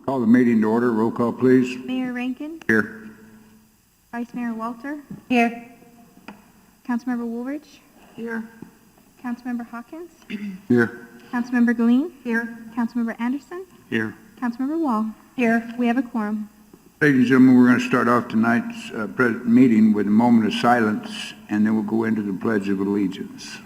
Call the meeting to order. Roll call, please. Mayor Rankin. Here. Vice Mayor Walter. Here. Councilmember Woolridge. Here. Councilmember Hawkins. Here. Councilmember Galeen. Here. Councilmember Anderson. Here. Councilmember Wall. Here. We have a quorum. Ladies and gentlemen, we're going to start off tonight's meeting with a moment of silence, and then we'll go into the Pledge of Allegiance.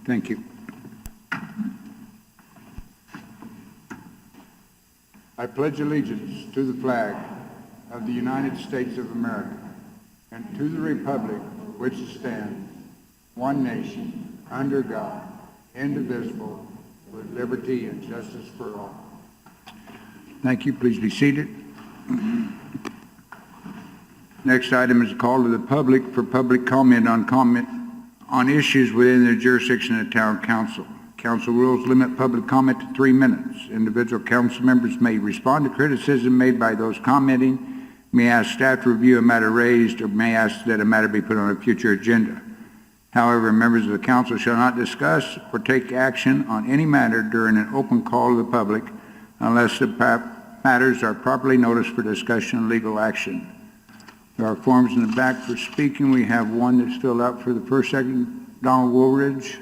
Thank you. I pledge allegiance to the flag of the United States of America and to the republic which stands, one nation, under God, indivisible, with liberty and justice for all. Thank you. Please be seated. Next item is a call to the public for public comment on issues within the jurisdiction of the Town Council. Council rules limit public comment to 3 minutes. Individual council members may respond to criticism made by those commenting, may ask staff to review a matter raised, or may ask that a matter be put on a future agenda. However, members of the council shall not discuss or take action on any matter during an open call to the public unless the matters are properly noticed for discussion and legal action. There are forms in the back for speaking. We have one that's filled out for the first, second. Donald Woolridge.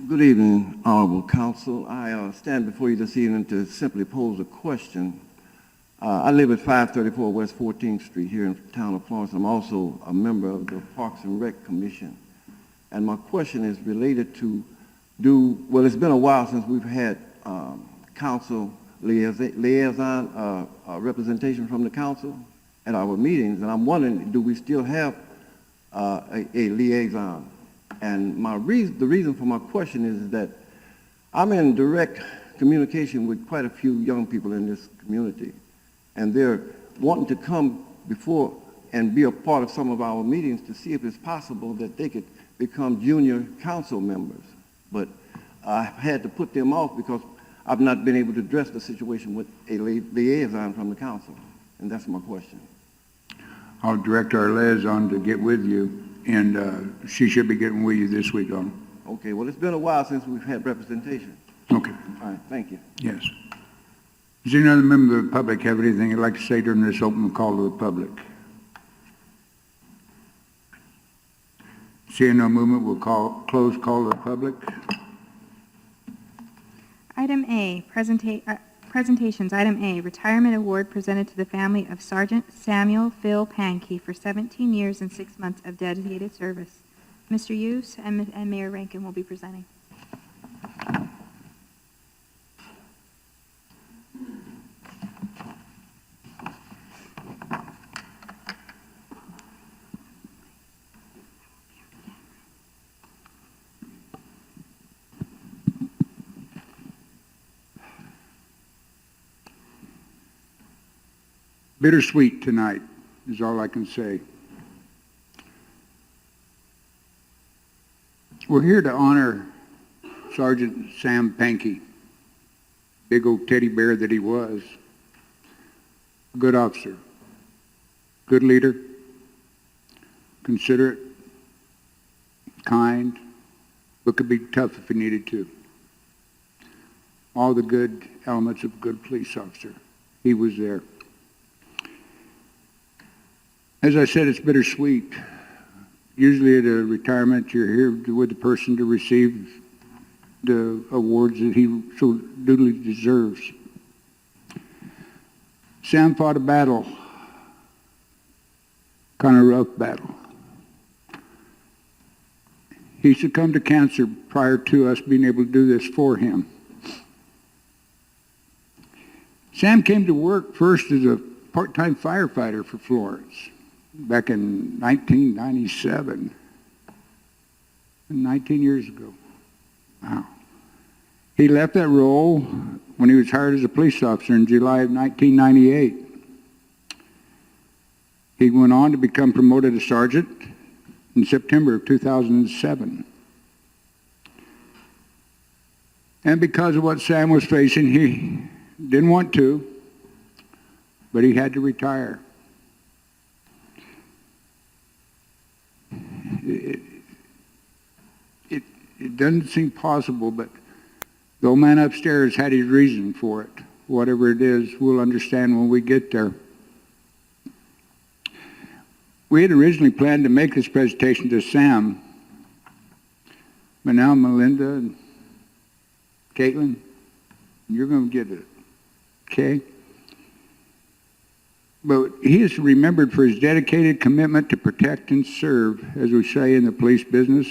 Good evening, Honorable Council. I stand before you this evening to simply pose a question. I live at 534 West 14th Street here in the town of Florence. I'm also a member of the Parks and Rec Commission. And my question is related to well, it's been a while since we've had council liaison representation from the council at our meetings, and I'm wondering, do we still have a liaison? And the reason for my question is that I'm in direct communication with quite a few young people in this community, and they're wanting to come before and be a part of some of our meetings to see if it's possible that they could become junior council members. But I've had to put them off because I've not been able to address the situation with a liaison from the council. And that's my question. I'll direct our liaison to get with you, and she should be getting with you this week, Donald. Okay, well, it's been a while since we've had representation. Okay. All right, thank you. Yes. Does any other member of the public have anything they'd like to say during this open call to the public? Seeing no movement, we'll close call to the public. Item A, presentations. Item A, retirement award presented to the family of Sergeant Samuel Phil Pankey for 17 years and 6 months of dedicated service. Mr. Hughes and Mayor Rankin will be presenting. Bittersweet tonight is all I can say. We're here to honor Sergeant Sam Pankey, big old teddy bear that he was. A good officer, good leader, considerate, kind, but could be tough if he needed to. All the good elements of a good police officer. He was there. As I said, it's bittersweet. Usually at a retirement, you're here with the person to receive the awards that he so duly deserves. Sam fought a battle, kind of rough battle. He succumbed to cancer prior to us being able to do this for him. Sam came to work first as a part-time firefighter for Florence back in 1997, 19 years ago. Wow. He left that role when he was hired as a police officer in July of 1998. He went on to become promoted to sergeant in September of 2007. And because of what Sam was facing, he didn't want to, but he had to retire. It doesn't seem possible, but the old man upstairs had his reason for it. Whatever it is, we'll understand when we get there. We had originally planned to make this presentation to Sam, but now Melinda and Caitlin, you're going to get it, okay? But he is remembered for his dedicated commitment to protect and serve, as we say in the police business.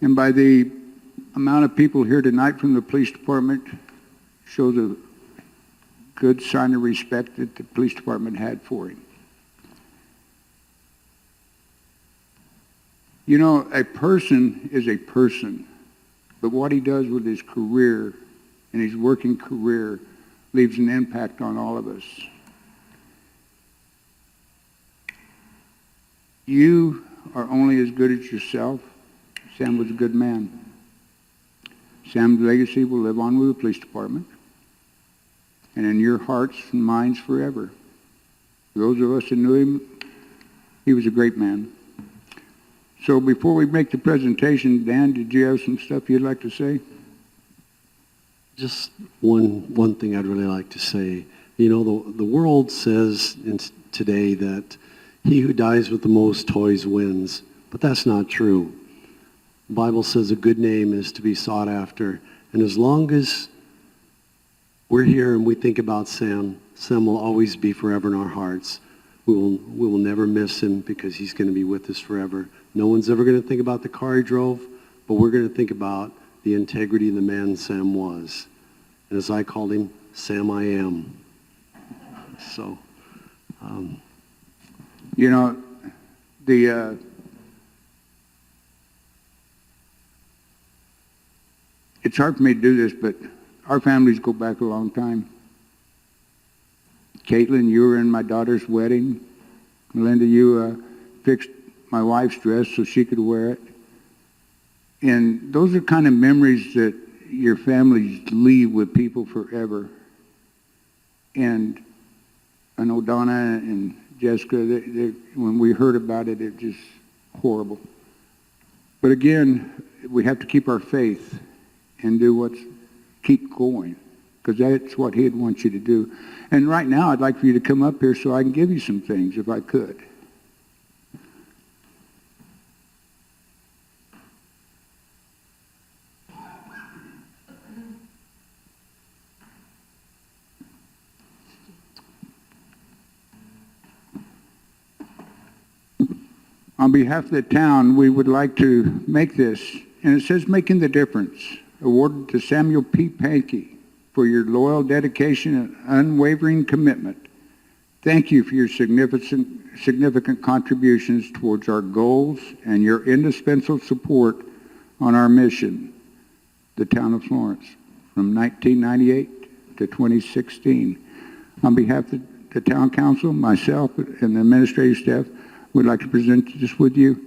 And by the amount of people here tonight from the police department, shows a good sign of respect that the police department had for him. You know, a person is a person, but what he does with his career and his working career leaves an impact on all of us. You are only as good as yourself. Sam was a good man. Sam's legacy will live on with the police department and in your hearts and minds forever. For those of us that knew him, he was a great man. So before we make the presentation, Dan, did you have some stuff you'd like to say? Just one thing I'd really like to say. You know, the world says today that he who dies with the most toys wins, but that's not true. The Bible says a good name is to be sought after, and as long as we're here and we think about Sam, Sam will always be forever in our hearts. We will never miss him because he's going to be with us forever. No one's ever going to think about the car he drove, but we're going to think about the integrity of the man Sam was. And as I called him, Sam I am. So, you know, it's hard for me to do this, but our families go back a long time. Caitlin, you were in my daughter's wedding. Melinda, you fixed my wife's dress so she could wear it. And those are kind of memories that your families leave with people forever. And I know Donna and Jessica, when we heard about it, it just horrible. But again, we have to keep our faith and keep going, because that's what he'd want you to do. And right now, I'd like for you to come up here so I can give you some things, if I could. On behalf of the town, we would like to make this, and it says making the difference, awarded to Samuel P. Pankey for your loyal dedication and unwavering commitment. Thank you for your significant contributions towards our goals and your indispensable support on our mission, the town of Florence, from 1998 to 2016. On behalf of the town council, myself, and the administrative staff, we'd like to present this with you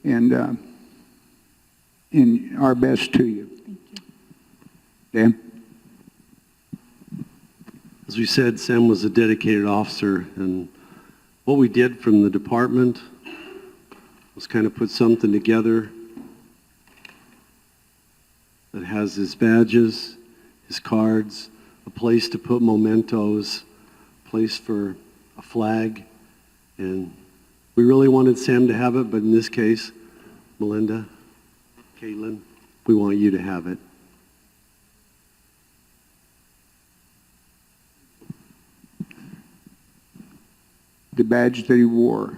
and in our best to you. Thank you. Dan? as we said, Sam was a dedicated officer, and what we did from the department was kind of put something together that has his badges, his cards, a place to put mementos, a place for a flag, and we really wanted Sam to have it, but in this case, Melinda, Caitlin, we want you to have it. The badge that he wore,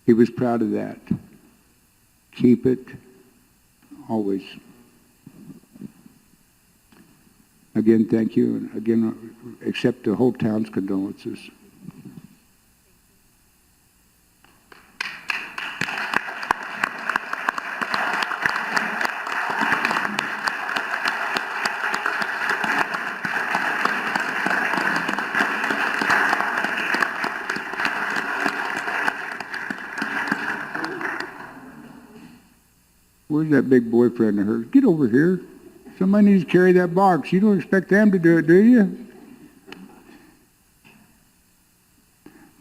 he was proud of that. Keep it always. Again, thank you, and again, accept the whole town's condolences. Where's that big boyfriend of hers? Get over here. Somebody needs to carry that box. You don't expect them to do it, do you?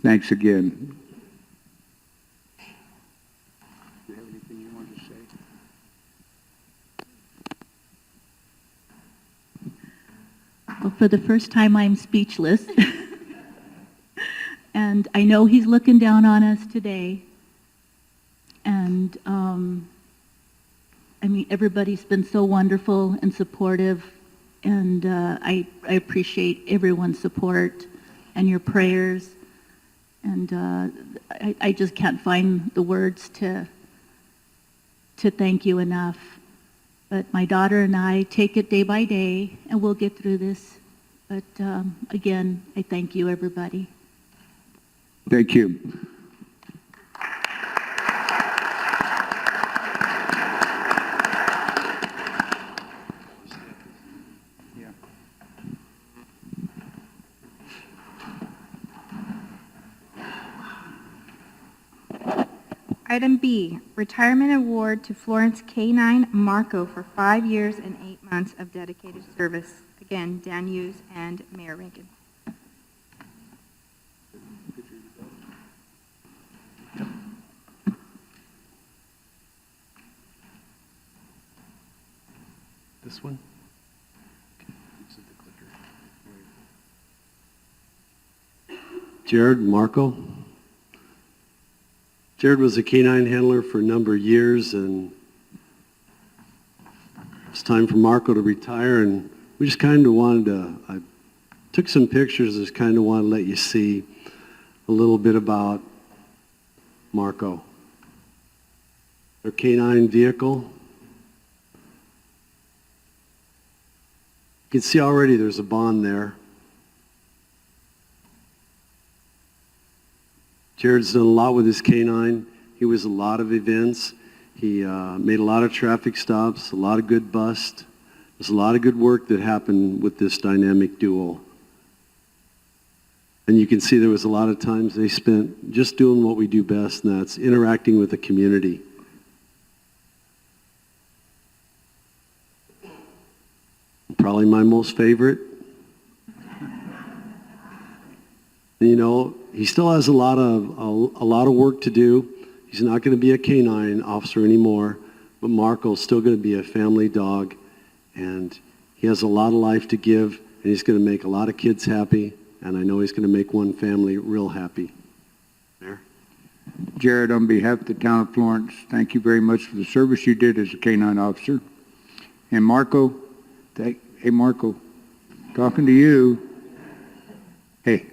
Thanks again. Do you have anything you want to say? Well, for the first time, I'm speechless. And I know he's looking down on us today. And, I mean, everybody's been so wonderful and supportive. And I appreciate everyone's support and your prayers. And I just can't find the words to thank you enough. But my daughter and I take it day by day, and we'll get through this. But again, I thank you, everybody. Thank you. Item B, retirement award to Florence K-9 Marco for 5 years and 8 months of dedicated service. Again, Dan Hughes and Mayor Rankin. This one? Jared Marco. Jared was a canine handler for a number of years, and it's time for Marco to retire, and we just kind of wanted to, I took some pictures, just kind of want to let you see a little bit about Marco. Their canine vehicle. You can see already there's a bond there. Jared's done a lot with his canine. He was at a lot of events. He made a lot of traffic stops, a lot of good busts. There's a lot of good work that happened with this dynamic duo. And you can see there was a lot of times they spent just doing what we do best, and that's interacting with the community. Probably my most favorite. You know, he still has a lot of work to do. He's not going to be a canine officer anymore, but Marco's still going to be a family dog, and he has a lot of life to give, and he's going to make a lot of kids happy, and I know he's going to make one family real happy. Mayor? Jared, on behalf of the town of Florence, thank you very much for the service you did as a canine officer. And Marco, hey Marco, talking to you. Hey.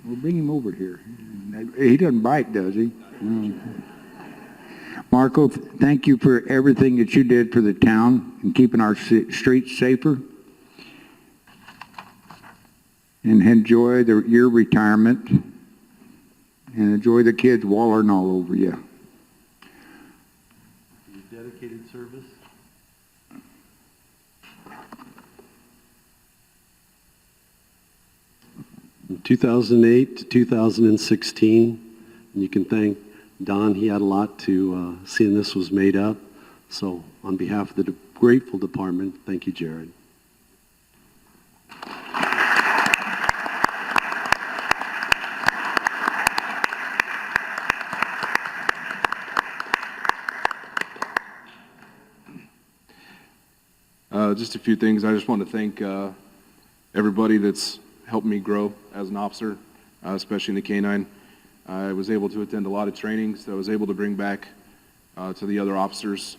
We'll bring him over here. He doesn't bite, does he? No. Marco, thank you for everything that you did for the town and keeping our streets safer. And enjoy your retirement. And enjoy the kids wallering all over you. Your dedicated service. From 2008 to 2016, and you can thank Don. He had a lot to seeing this was made up. So on behalf of the grateful department, thank you, Jared. Just a few things. I just want to thank everybody that's helped me grow as an officer, especially in the canine. I was able to attend a lot of trainings that I was able to bring back to the other officers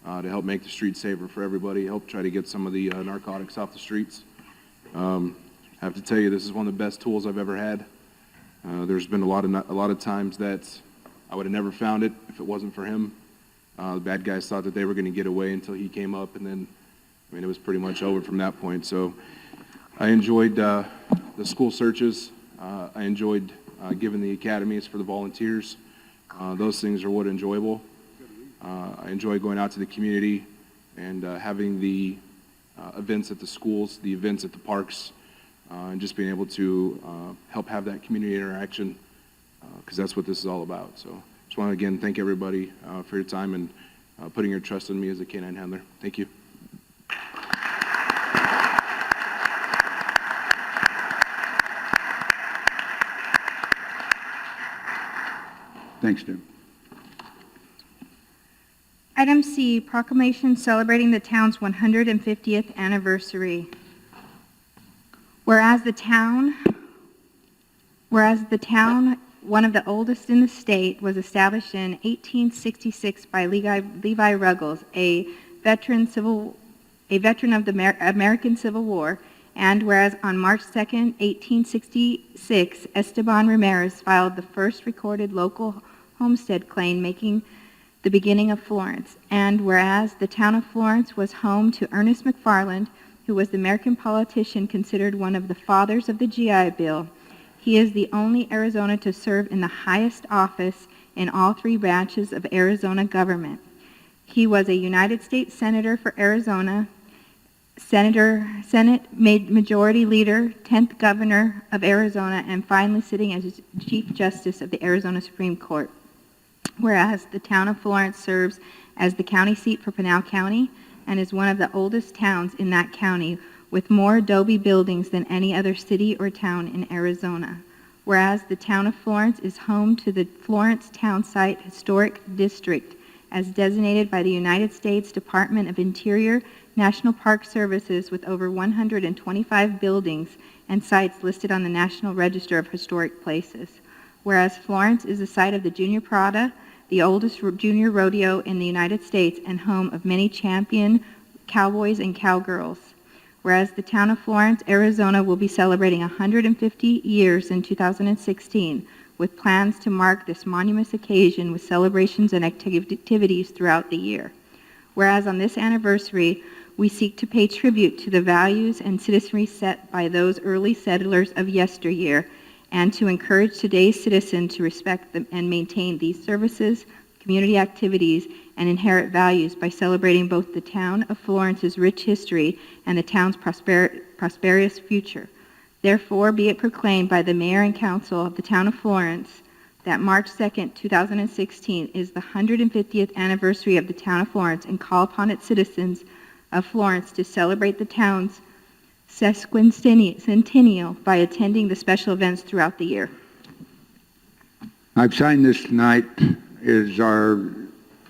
to help make the streets safer for everybody, help try to get some of the narcotics off the streets. I have to tell you, this is one of the best tools I've ever had. There's been a lot of times that I would have never found it if it wasn't for him. The bad guys thought that they were going to get away until he came up, and then I mean, it was pretty much over from that point. So I enjoyed the school searches. I enjoyed giving the academies for the volunteers. Those things are what enjoyable. I enjoy going out to the community and having the events at the schools, the events at the parks, and just being able to help have that community interaction, because that's what this is all about. So just want to again thank everybody for your time and putting your trust in me as a canine handler. Thank you. Thanks, Tim. Item C, proclamation celebrating the town's 150th anniversary. Whereas the town, one of the oldest in the state, was established in 1866 by Levi Ruggles, a veteran of the American Civil War, and whereas on March 2nd, 1866, Esteban Ramirez filed the first recorded local homestead claim making the beginning of Florence, and whereas the town of Florence was home to Ernest McFarland, who was the American politician considered one of the fathers of the GI Bill. He is the only Arizona to serve in the highest office in all three branches of Arizona government. He was a United States Senator for Arizona, Senate Majority Leader, 10th Governor of Arizona, and finally sitting as Chief Justice of the Arizona Supreme Court. Whereas the town of Florence serves as the county seat for Pinal County and is one of the oldest towns in that county, with more adobe buildings than any other city or town in Arizona. Whereas the town of Florence is home to the Florence Townsite Historic District, as designated by the United States Department of Interior National Park Services, with over 125 buildings and sites listed on the National Register of Historic Places. Whereas Florence is the site of the Junior Prada, the oldest junior rodeo in the United States and home of many champion cowboys and cowgirls. Whereas the town of Florence, Arizona will be celebrating 150 years in 2016, with plans to mark this monumentous occasion with celebrations and activities throughout the year. Whereas on this anniversary, we seek to pay tribute to the values and citizenry set by those early settlers of yesteryear, and to encourage today's citizen to respect them and maintain these services, community activities, and inherent values by celebrating both the town of Florence's rich history and the town's prosperous future. Therefore, be it proclaimed by the Mayor and Council of the town of Florence that March 2nd, 2016 is the 150th anniversary of the town of Florence, and call upon its citizens of Florence to celebrate the town's sesquicentennial by attending the special events throughout the year. I've signed this tonight is our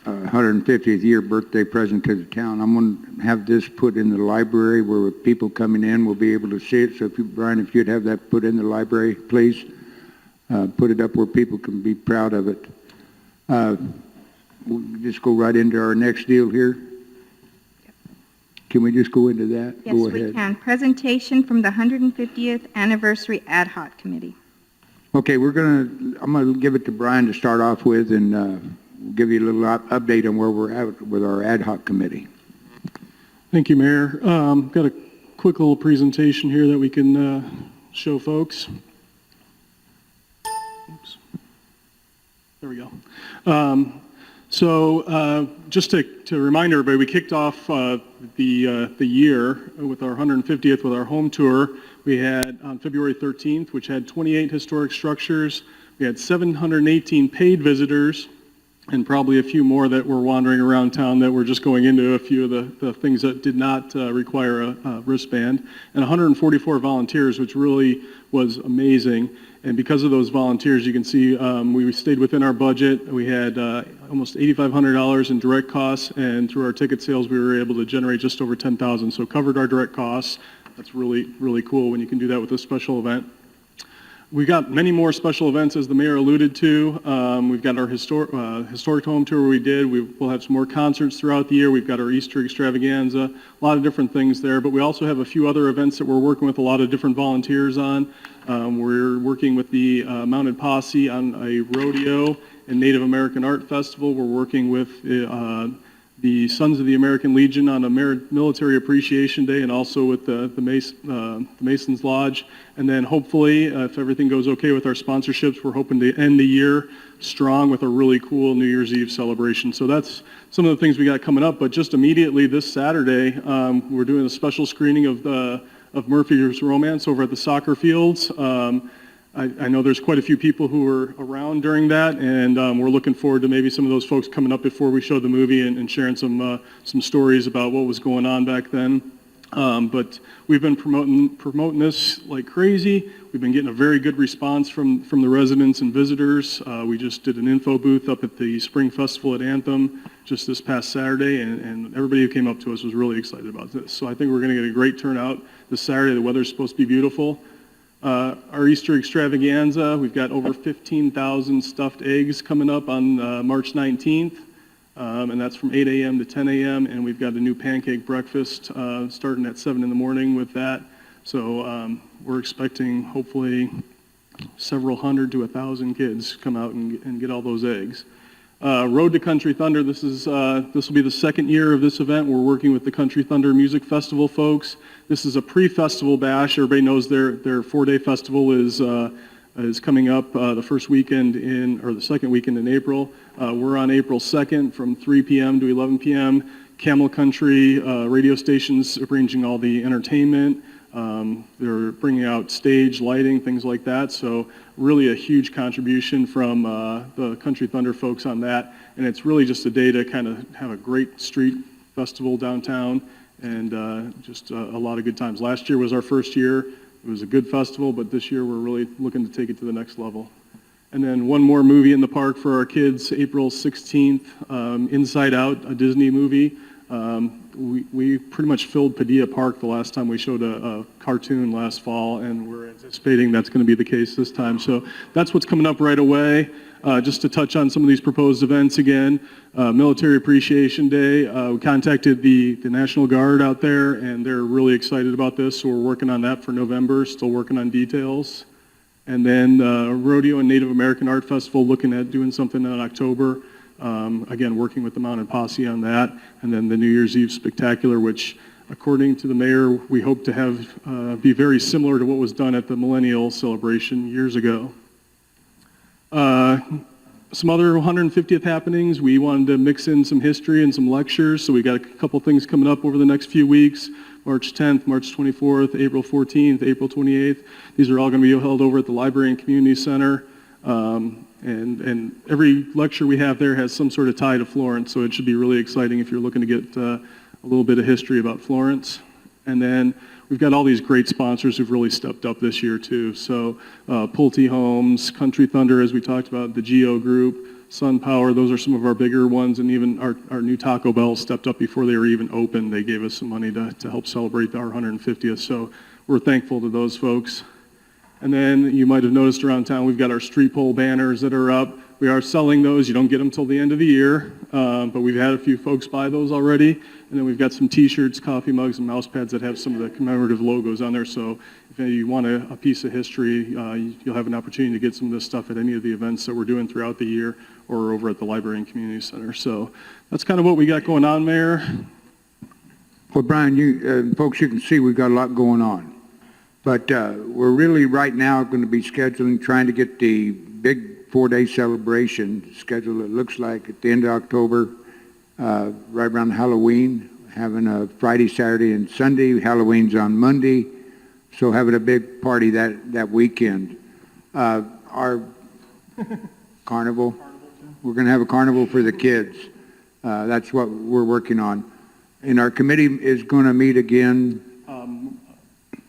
150th year birthday present to the town. I'm going to have this put in the library where people coming in will be able to see it. So if you, Brian, if you'd have that put in the library, please. Put it up where people can be proud of it. We'll just go right into our next deal here. Can we just go into that? Yes, go ahead. we can. Presentation from the 150th Anniversary Ad Hoc Committee. Okay, I'm going to give it to Brian to start off with, and give you a little update on where we're at with our ad hoc committee. Thank you, Mayor. Got a quick little presentation here that we can show folks. Oops. There we go. Just to remind everybody, we kicked off the year with our 150th with our home tour. We had on February 13th, which had 28 historic structures. We had 718 paid visitors, and probably a few more that were wandering around town that were just going into a few of the things that did not require a wristband, and 144 volunteers, which really was amazing. And because of those volunteers, you can see we stayed within our budget. We had almost $8,500 in direct costs, and through our ticket sales, we were able to generate just over $10,000. So covered our direct costs. That's really, really cool when you can do that with a special event. We got many more special events, as the mayor alluded to. We've got our historic home tour we did. We'll have some more concerts throughout the year. We've got our Easter extravaganza, a lot of different things there. But we also have a few other events that we're working with a lot of different volunteers on. We're working with the Mounted Posse on a rodeo and Native American Art Festival. We're working with the Sons of the American Legion on a Military Appreciation Day, and also with the Masons Lodge. And then hopefully, if everything goes okay with our sponsorships, we're hoping to end the year strong with a really cool New Year's Eve celebration. So that's some of the things we got coming up. But just immediately this Saturday, we're doing a special screening of Murphy's Romance over at the soccer fields. I know there's quite a few people who were around during that, and we're looking forward to maybe some of those folks coming up before we show the movie and sharing some stories about what was going on back then. But we've been promoting this like crazy. We've been getting a very good response from the residents and visitors. We just did an info booth up at the Spring Festival at Anthem just this past Saturday, and everybody who came up to us was really excited about this. So I think we're going to get a great turnout this Saturday. The weather's supposed to be beautiful. Our Easter extravaganza, we've got over 15,000 stuffed eggs coming up on March 19th. And that's from 8 a.m. to 10 a.m. And we've got a new pancake breakfast starting at 7 in the morning with that. So we're expecting hopefully several hundred to 1,000 kids come out and get all those eggs. Road to Country Thunder, this will be the second year of this event. We're working with the Country Thunder Music Festival folks. This is a pre-festival bash. Everybody knows their 4-day festival is coming up the second weekend in April. We're on April 2nd from 3 p.m. to 11 p.m. Camel Country radio stations arranging all the entertainment. They're bringing out stage lighting, things like that. So really a huge contribution from the Country Thunder folks on that. And it's really just a day to kind of have a great street festival downtown and just a lot of good times. Last year was our first year. It was a good festival, but this year we're really looking to take it to the next level. And then one more movie in the park for our kids, April 16th, Inside Out, a Disney movie. We pretty much filled Padilla Park the last time we showed a cartoon last fall, and we're anticipating that's going to be the case this time. So that's what's coming up right away. Just to touch on some of these proposed events again, Military Appreciation Day, we contacted the National Guard out there, and they're really excited about this, so we're working on that for November, still working on details. And then Rodeo and Native American Art Festival, looking at doing something in October. Again, working with the Mounted Posse on that. And then the New Year's Eve Spectacular, which according to the mayor, we hope to have be very similar to what was done at the Millennial Celebration years ago. Some other 150th happenings. We wanted to mix in some history and some lectures, so we got a couple things coming up over the next few weeks. March 10th, March 24th, April 14th, April 28th. These are all going to be held over at the Library and Community Center. And every lecture we have there has some sort of tie to Florence, so it should be really exciting if you're looking to get a little bit of history about Florence. And then we've got all these great sponsors who've really stepped up this year too. So Pulte Homes, Country Thunder, as we talked about, the Geo Group, Sun Power, those are some of our bigger ones, and even our new Taco Bell stepped up before they were even open. They gave us some money to help celebrate our 150th, so we're thankful to those folks. And then you might have noticed around town, we've got our street pole banners that are up. We are selling those. You don't get them till the end of the year, but we've had a few folks buy those already. And then we've got some T-shirts, coffee mugs, and mouse pads that have some of the commemorative logos on there. So if you want a piece of history, you'll have an opportunity to get some of this stuff at any of the events that we're doing throughout the year or over at the Library and Community Center. So that's kind of what we got going on, Mayor. Well, Brian, you folks, you can see we've got a lot going on. But we're really right now going to be trying to get the big 4-day celebration scheduled, it looks like, at the end of October, right around Halloween, having a Friday, Saturday, and Sunday. Halloween's on Monday, so having a big party that weekend. Our carnival, we're going to have a carnival for the kids. That's what we're working on. And our committee is going to meet again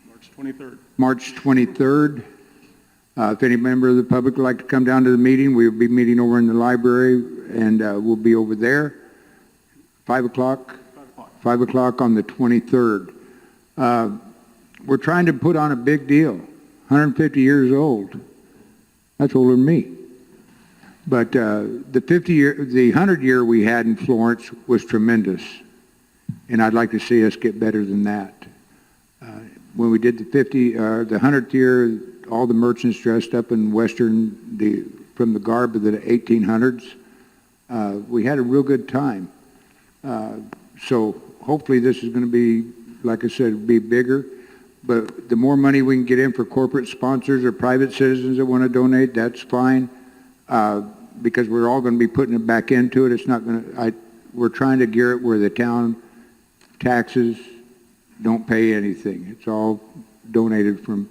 March 23rd. March 23rd. If any member of the public would like to come down to the meeting, we'll be meeting over in the library, and we'll be over there. 5 o'clock? 5 o'clock on the 23rd. We're trying to put on a big deal. 150 years old. That's older than me. But the 100 year we had in Florence was tremendous. And I'd like to see us get better than that. When we did the 100th year, all the merchants dressed up in Western, from the garb of the 1800s. We had a real good time. So hopefully this is going to be, like I said, be bigger. But the more money we can get in for corporate sponsors or private citizens that want to donate, that's fine. Because we're all going to be putting it back into it. It's not going to, we're trying to gear it where the town taxes don't pay anything. It's all donated from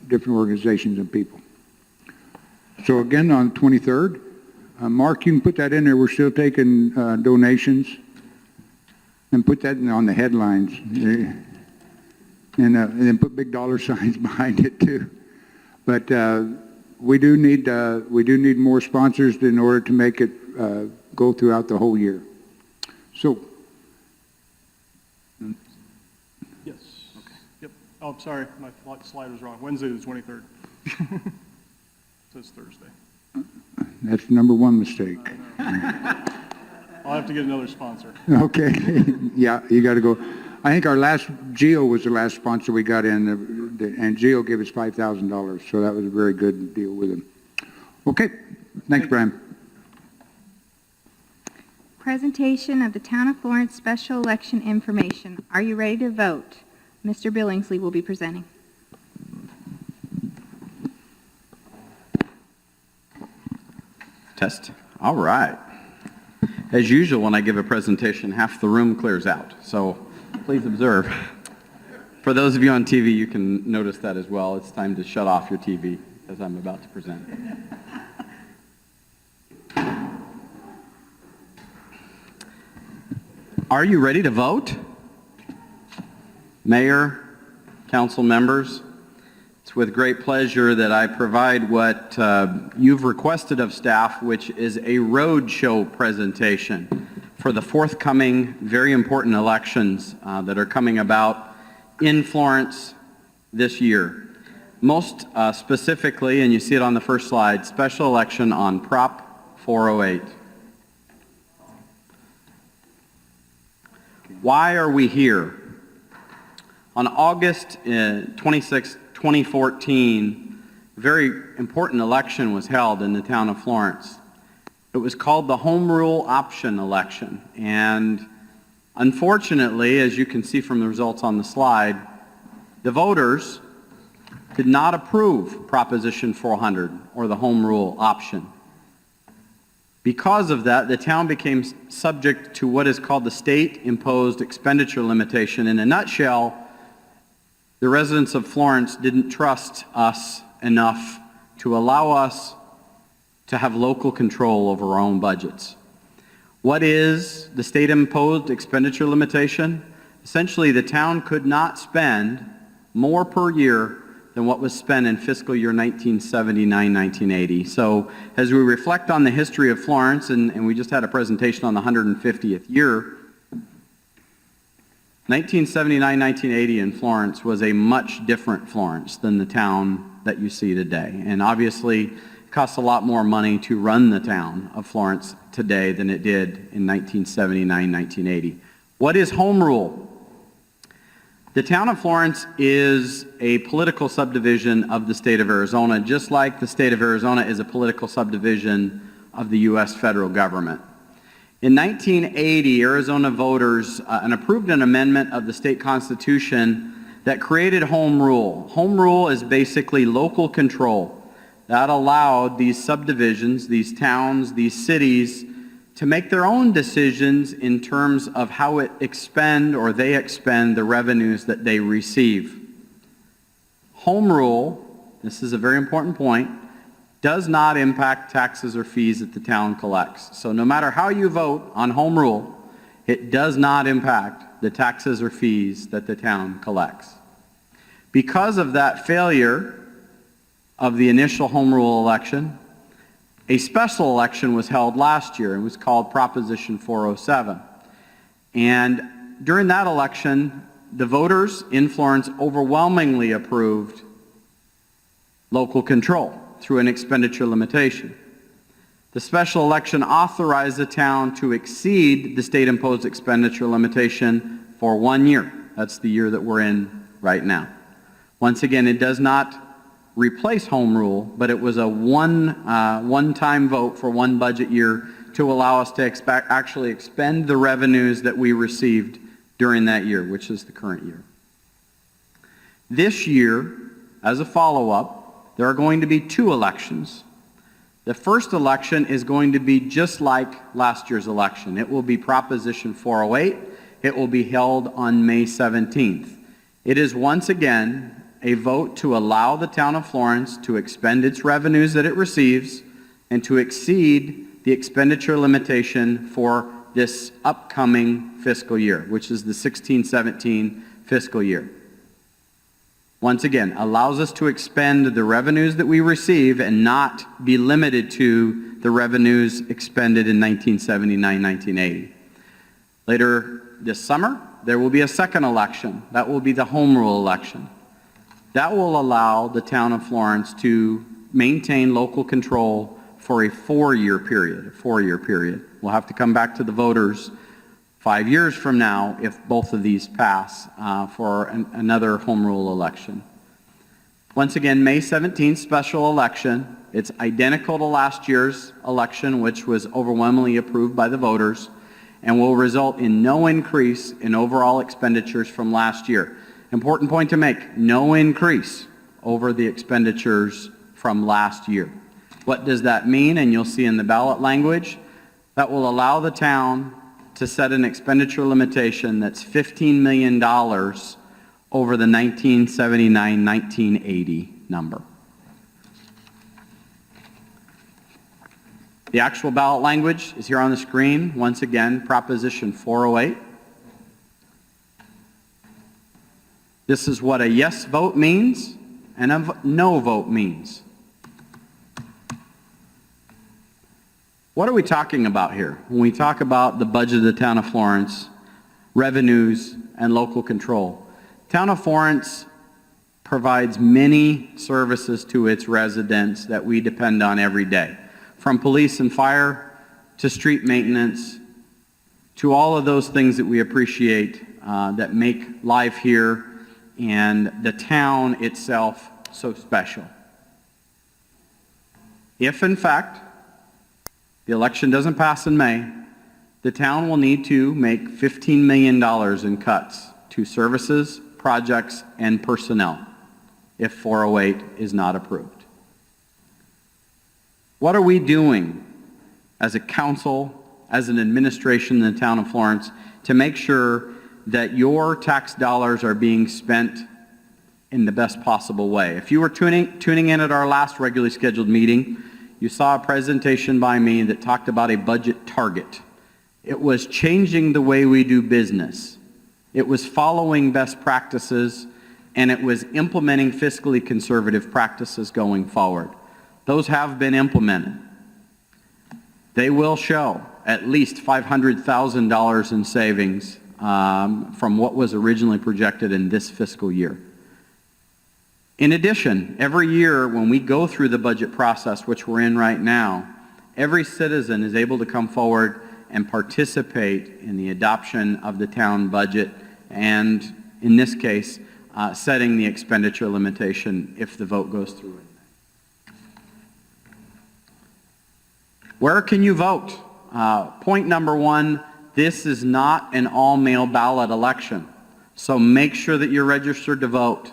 different organizations and people. So again, on the 23rd, Mark, you can put that in there. We're still taking donations. And put that on the headlines. And then put big dollar signs behind it too. But we do need more sponsors in order to make it go throughout the whole year. So. Yes. Okay. Yep. Oh, I'm sorry, my slide was wrong. Wednesday the 23rd. It says Thursday. That's number one mistake. I'll have to get another sponsor. Okay. Yeah, you got to go. I think our last, Geo was the last sponsor we got in, and Geo gave us $5,000, so that was a very good deal with him. Okay. Thanks, Brian. Presentation of the Town of Florence special election information. Are you ready to vote? Mr. Billingsley will be presenting. Test. All right. As usual, when I give a presentation, half the room clears out. So please observe. For those of you on TV, you can notice that as well. It's time to shut off your TV as I'm about to present. Are you ready to vote? Mayor, council members, it's with great pleasure that I provide what you've requested of staff, which is a roadshow presentation for the forthcoming very important elections that are coming about in Florence this year. Most specifically, and you see it on the first slide, special election on Prop 408. Why are we here? On August 26, 2014, a very important election was held in the town of Florence. It was called the Home Rule Option election, and unfortunately, as you can see from the results on the slide, the voters did not approve Proposition 400 or the Home Rule Option. Because of that, the town became subject to what is called the state-imposed expenditure limitation. In a nutshell, the residents of Florence didn't trust us enough to allow us to have local control over our own budgets. What is the state-imposed expenditure limitation? Essentially, the town could not spend more per year than what was spent in fiscal year 1979-1980. So as we reflect on the history of Florence, and we just had a presentation on the 150th year, 1979-1980 in Florence was a much different Florence than the town that you see today. And obviously, it costs a lot more money to run the town of Florence today than it did in 1979-1980. What is home rule? The town of Florence is a political subdivision of the state of Arizona, just like the state of Arizona is a political subdivision of the U.S. federal government. In 1980, Arizona voters approved an amendment of the state constitution that created home rule. Home rule is basically local control. That allowed these subdivisions, these towns, these cities to make their own decisions in terms of how they expend the revenues that they receive. Home rule, this is a very important point, does not impact taxes or fees that the town collects. So no matter how you vote on home rule, it does not impact the taxes or fees that the town collects. Because of that failure of the initial home rule election, a special election was held last year. It was called Proposition 407. And during that election, the voters in Florence overwhelmingly approved local control through an expenditure limitation. The special election authorized the town to exceed the state-imposed expenditure limitation for 1 year. That's the year that we're in right now. Once again, it does not replace home rule, but it was a one-time vote for one budget year to allow us to actually expend the revenues that we received during that year, which is the current year. This year, as a follow-up, there are going to be 2 elections. The first election is going to be just like last year's election. It will be Proposition 408. It will be held on May 17th. It is once again a vote to allow the town of Florence to expend its revenues that it receives and to exceed the expenditure limitation for this upcoming fiscal year, which is the 16-17 fiscal year. Once again, allows us to expend the revenues that we receive and not be limited to the revenues expended in 1979-1980. Later this summer, there will be a second election. That will be the home rule election. That will allow the town of Florence to maintain local control for a 4-year period. We'll have to come back to the voters 5 years from now if both of these pass for another home rule election. Once again, May 17th special election. It's identical to last year's election, which was overwhelmingly approved by the voters, and will result in no increase in overall expenditures from last year. Important point to make, no increase over the expenditures from last year. What does that mean? And you'll see in the ballot language, that will allow the town to set an expenditure limitation that's $15 million over the 1979-1980 number. The actual ballot language is here on the screen. Once again, Proposition 408. This is what a yes vote means and a no vote means. What are we talking about here? When we talk about the budget of the town of Florence, revenues, and local control. Town of Florence provides many services to its residents that we depend on every day. From police and fire to street maintenance to all of those things that we appreciate that make life here and the town itself so special. If, in fact, the election doesn't pass in May, the town will need to make $15 million in cuts to services, projects, and personnel if 408 is not approved. What are we doing as a council, as an administration in the town of Florence to make sure that your tax dollars are being spent in the best possible way? If you were tuning in at our last regularly scheduled meeting, you saw a presentation by me that talked about a budget target. It was changing the way we do business. It was following best practices, and it was implementing fiscally conservative practices going forward. Those have been implemented. They will show at least $500,000 in savings from what was originally projected in this fiscal year. In addition, every year when we go through the budget process, which we're in right now, every citizen is able to come forward and participate in the adoption of the town budget and, in this case, setting the expenditure limitation if the vote goes through. Where can you vote? Point number 1, this is not an all-mail ballot election, so make sure that you're registered to vote.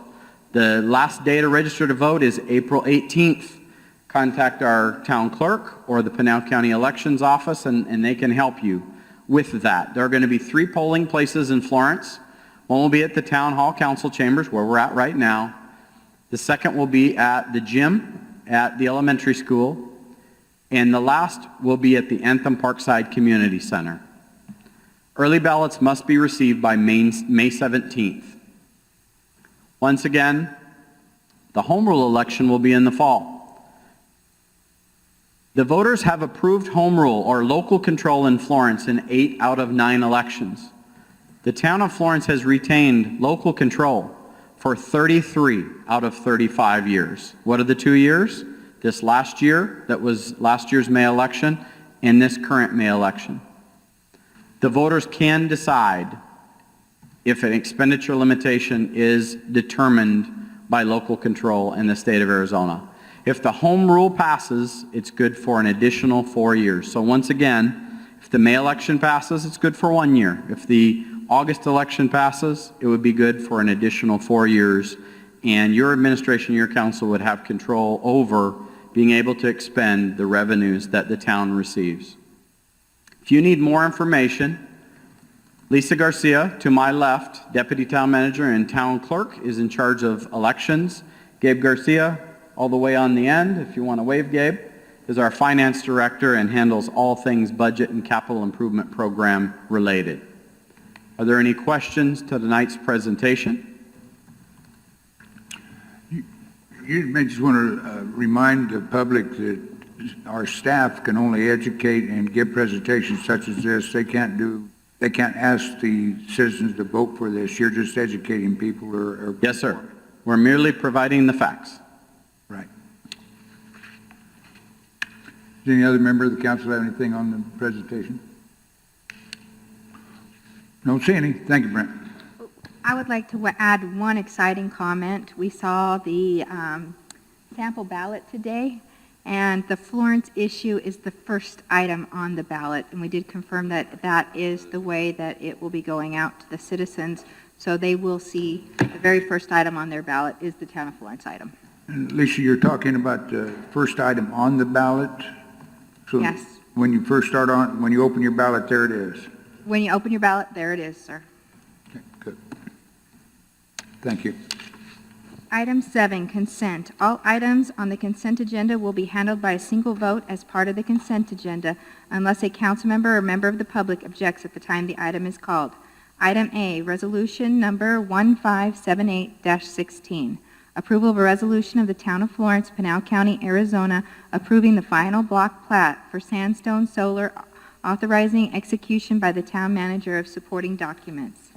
The last day to register to vote is April 18th. Contact our town clerk or the Pinal County Elections Office and they can help you with that. There are going to be 3 polling places in Florence. One will be at the Town Hall Council Chambers, where we're at right now. The second will be at the gym at the elementary school. And the last will be at the Anthem Parkside Community Center. Early ballots must be received by May 17th. Once again, the home rule election will be in the fall. The voters have approved home rule or local control in Florence in 8 out of 9 elections. The town of Florence has retained local control for 33 out of 35 years. What are the 2 years? This last year, that was last year's May election, and this current May election. The voters can decide if an expenditure limitation is determined by local control in the state of Arizona. If the home rule passes, it's good for an additional 4 years. So once again, if the May election passes, it's good for 1 year. If the August election passes, it would be good for an additional 4 years, and your administration, your council would have control over being able to expend the revenues that the town receives. If you need more information, Lisa Garcia, to my left, Deputy Town Manager and Town Clerk, is in charge of elections. Gabe Garcia, all the way on the end, if you want to wave, Gabe, is our Finance Director and handles all things budget and capital improvement program related. Are there any questions to tonight's presentation? You may just want to remind the public that our staff can only educate and give presentations such as this. They can't ask the citizens to vote for this. You're just educating people or Yes, sir. We're merely providing the facts. Right. Does any other member of the council have anything on the presentation? Don't see any. Thank you, Brent. I would like to add one exciting comment. We saw the sample ballot today, and the Florence issue is the first item on the ballot, and we did confirm that that is the way that it will be going out to the citizens, so they will see the very first item on their ballot is the Town of Florence item. And Lisa, you're talking about the first item on the ballot? So Yes. when you open your ballot, there it is. When you open your ballot, there it is, sir. Okay, good. Thank you. Item 7, consent. All items on the consent agenda will be handled by a single vote as part of the consent agenda unless a council member or member of the public objects at the time the item is called. Item A, resolution number 1578-16. Approval of a resolution of the Town of Florence, Pinal County, Arizona, approving the final block plat for Sandstone Solar, authorizing execution by the town manager of supporting documents.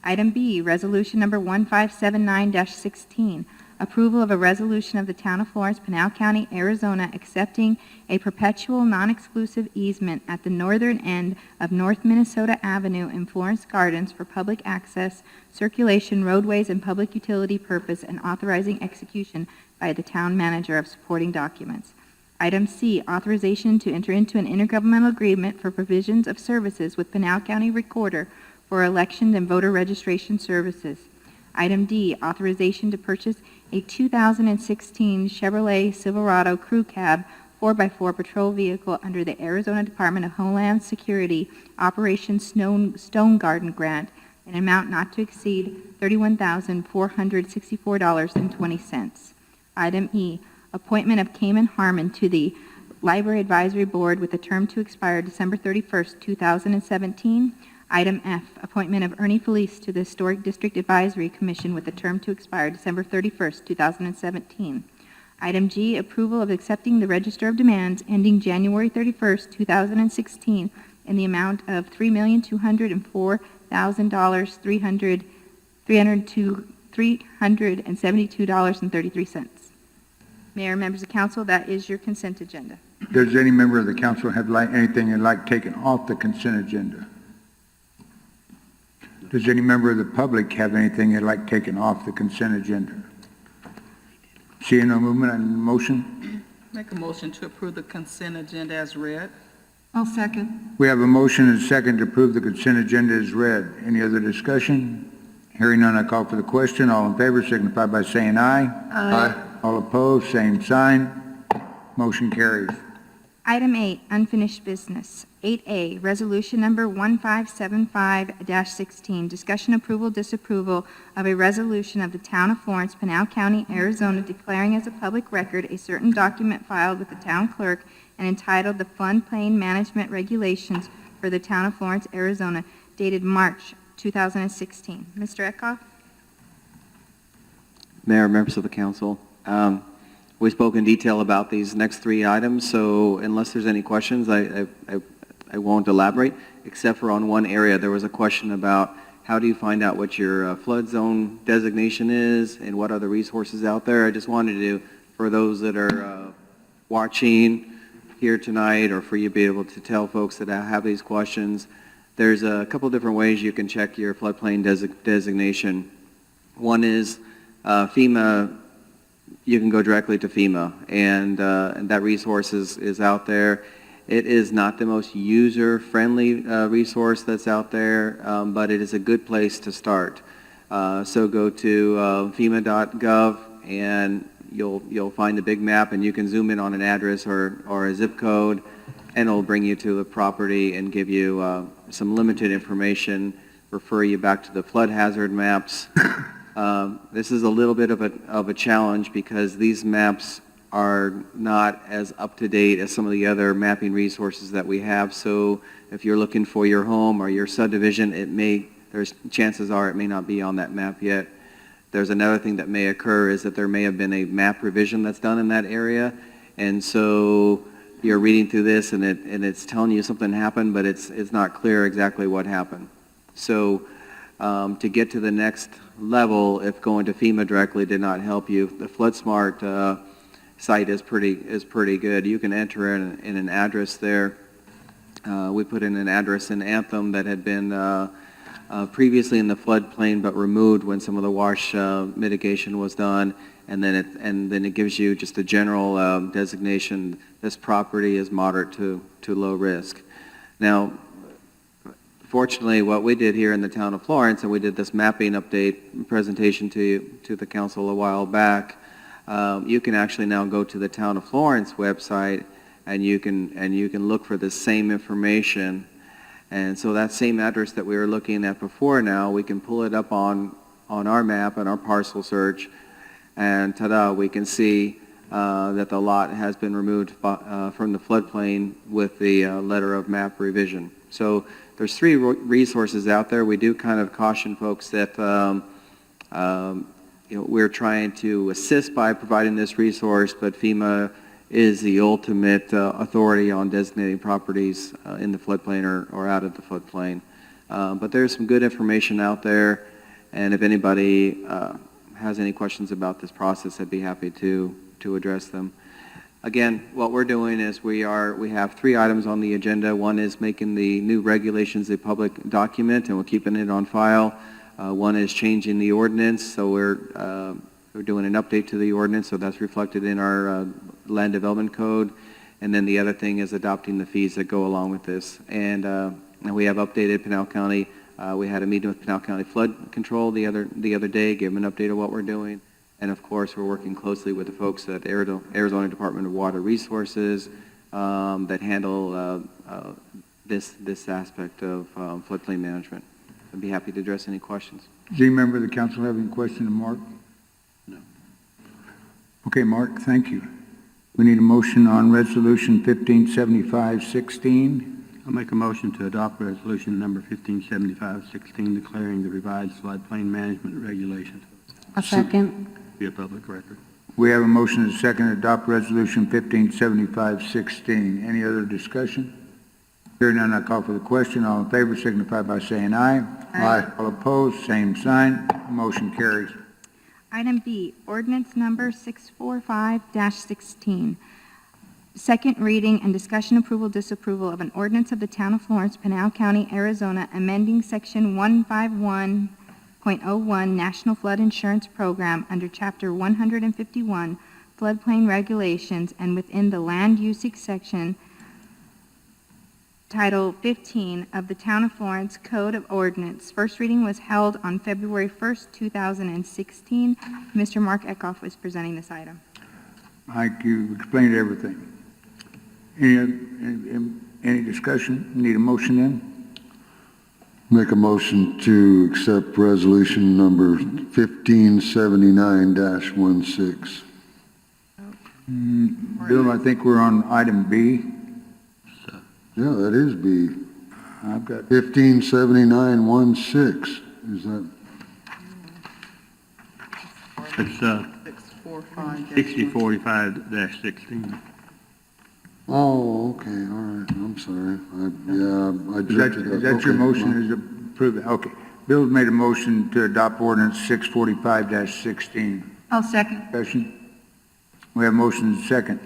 Item B, resolution number 1579-16. Approval of a resolution of the Town of Florence, Pinal County, Arizona, accepting a perpetual non-exclusive easement at the northern end of North Minnesota Avenue in Florence Gardens for public access, circulation, roadways, and public utility purpose, and authorizing execution by the town manager of supporting documents. Item C, authorization to enter into an intergovernmental agreement for provisions of services with Pinal County Recorder for election and voter registration services. Item D, authorization to purchase a 2016 Chevrolet Silverado Crew Cab 4x4 patrol vehicle under the Arizona Department of Homeland Security Operation Stone Garden Grant, an amount not to exceed $31,464.20. Item E, appointment of Cayman Harmon to the Library Advisory Board with a term to expire December 31st, 2017. Item F, appointment of Ernie Felice to the Historic District Advisory Commission with a term to expire December 31st, 2017. Item G, approval of accepting the Register of Demands ending January 31st, 2016 in the amount of $3,204,372.33. Mayor, members of council, that is your consent agenda. Does any member of the council have anything they'd like taken off the consent agenda? Does any member of the public have anything they'd like taken off the consent agenda? Seeing no movement, I need a motion. Make a motion to approve the consent agenda as read. I'll second. We have a motion and a second to approve the consent agenda as read. Any other discussion? Hearing none, I call for the question. All in favor signify by saying aye. Aye. All opposed, same sign. Motion carries. Item 8, unfinished business. 8A, resolution number 1575-16, discussion approval, disapproval of a resolution of the Town of Florence, Pinal County, Arizona, declaring as a public record a certain document filed with the town clerk and entitled the Floodplain Management Regulations for the Town of Florence, Arizona, dated March 2016. Mr. Eckhoff? Mayor, members of the council, we spoke in detail about these next three items, so unless there's any questions, I won't elaborate, except for on one area. There was a question about how do you find out what your flood zone designation is and what are the resources out there. I just wanted to, for those that are watching here tonight, or for you to be able to tell folks that have these questions, there's a couple different ways you can check your floodplain designation. One is FEMA you can go directly to FEMA, and that resource is out there. It is not the most user-friendly resource that's out there, but it is a good place to start. So go to FEMA.gov, and you'll find a big map, and you can zoom in on an address or a zip code, and it'll bring you to the property and give you some limited information, refer you back to the flood hazard maps. This is a little bit of a challenge because these maps are not as up-to-date as some of the other mapping resources that we have. So if you're looking for your home or your subdivision, chances are it may not be on that map yet. There's another thing that may occur is that there may have been a map revision that's done in that area, and so you're reading through this and it's telling you something happened, but it's not clear exactly what happened. So to get to the next level, if going to FEMA directly did not help you, the FloodSmart site is pretty good. You can enter in an address there. We put in an address in Anthem that had been previously in the floodplain but removed when some of the wash mitigation was done, and then it gives you just a general designation. This property is moderate to low risk. Now, fortunately, what we did here in the town of Florence, and we did this mapping update presentation to the council a while back, you can actually now go to the town of Florence website, and you can look for the same information. And so that same address that we were looking at before, now we can pull it up on our map and our parcel search, and ta-da, we can see that the lot has been removed from the floodplain with the letter of map revision. So there's three resources out there. We do kind of caution folks that we're trying to assist by providing this resource, but FEMA is the ultimate authority on designating properties in the floodplain or out of the floodplain. But there's some good information out there, and if anybody has any questions about this process, I'd be happy to address them. Again, what we're doing is we have three items on the agenda. One is making the new regulations a public document, and we're keeping it on file. One is changing the ordinance, so we're doing an update to the ordinance, so that's reflected in our land development code. And then the other thing is adopting the fees that go along with this. And we have updated Pinal County. We had a meeting with Pinal County Flood Control the other day, gave them an update of what we're doing. And of course, we're working closely with the folks at Arizona Department of Water Resources that handle this aspect of floodplain management. I'd be happy to address any questions. Does any member of the council have any question of Mark? No. Okay, Mark, thank you. We need a motion on Resolution 1575-16. I'll make a motion to adopt resolution number 1575-16, declaring the revised floodplain management regulations A second. be a public record. We have a motion and a second to adopt Resolution 1575-16. Any other discussion? Hearing none, I call for the question. All in favor signify by saying aye. Aye. All opposed, same sign. Motion carries. Item B, ordinance number 645-16. Second reading and discussion approval disapproval of an ordinance of the Town of Florence, Pinal County, Arizona, amending Section 151.01 National Flood Insurance Program under Chapter 151 Floodplain Regulations and within the Land Usage Section Title 15 of the Town of Florence Code of Ordinance. First reading was held on February 1st, 2016. Mr. Mark Eckhoff was presenting this item. Mike, you explained everything. Any discussion? Need a motion in? Make a motion to accept resolution number 1579-16. Bill, I think we're on item B. Yeah, that is B. I've got 1579-16. Is that? It's 6045-16. Oh, okay, all right, I'm sorry. I drifted up. Is that your Okay, motion, well, is to approve it? Okay. Bill's made a motion to adopt ordinance 645-16. I'll second. Discussion? We have motion and second.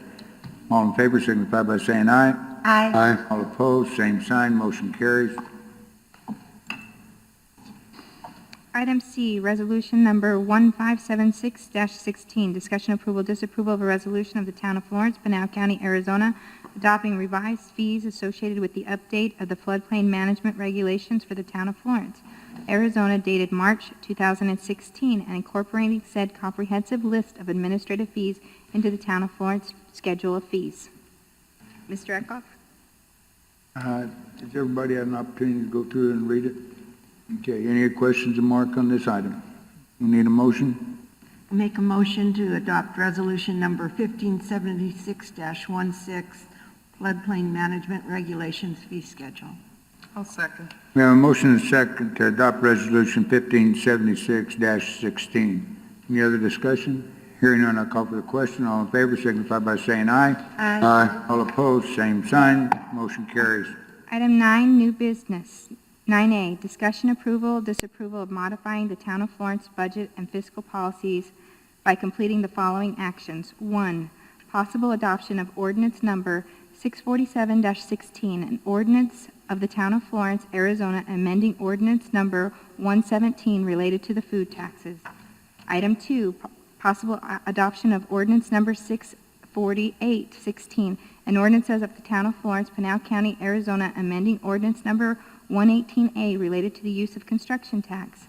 All in favor signify by saying aye. Aye. Aye. All opposed, same sign, motion carries. Item C, resolution number 1576-16, discussion approval, disapproval of a resolution of the Town of Florence, Pinal County, Arizona, adopting revised fees associated with the update of the floodplain management regulations for the Town of Florence, Arizona, dated March 2016, and incorporating said comprehensive list of administrative fees into the Town of Florence Schedule of Fees. Mr. Eckhoff? Does everybody have an opportunity to go through and read it? Okay, any questions or mark on this item? We need a motion? Make a motion to adopt resolution number 1576-16, floodplain management regulations fee schedule. I'll second. We have a motion and a second to adopt resolution 1576-16. Any other discussion? Hearing none, I'll call for the question. All in favor signify by saying aye. Aye. All opposed, same sign. Motion carries. Item 9, new business. 9A, discussion approval, disapproval of modifying the Town of Florence budget and fiscal policies by completing the following actions. 1, possible adoption of ordinance number 647-16, an ordinance of the Town of Florence, Arizona, amending ordinance number 117 related to the food taxes. Item 2, possible adoption of ordinance number 648-16, an ordinance of the Town of Florence, Pinal County, Arizona, amending ordinance number 118A related to the use of construction tax.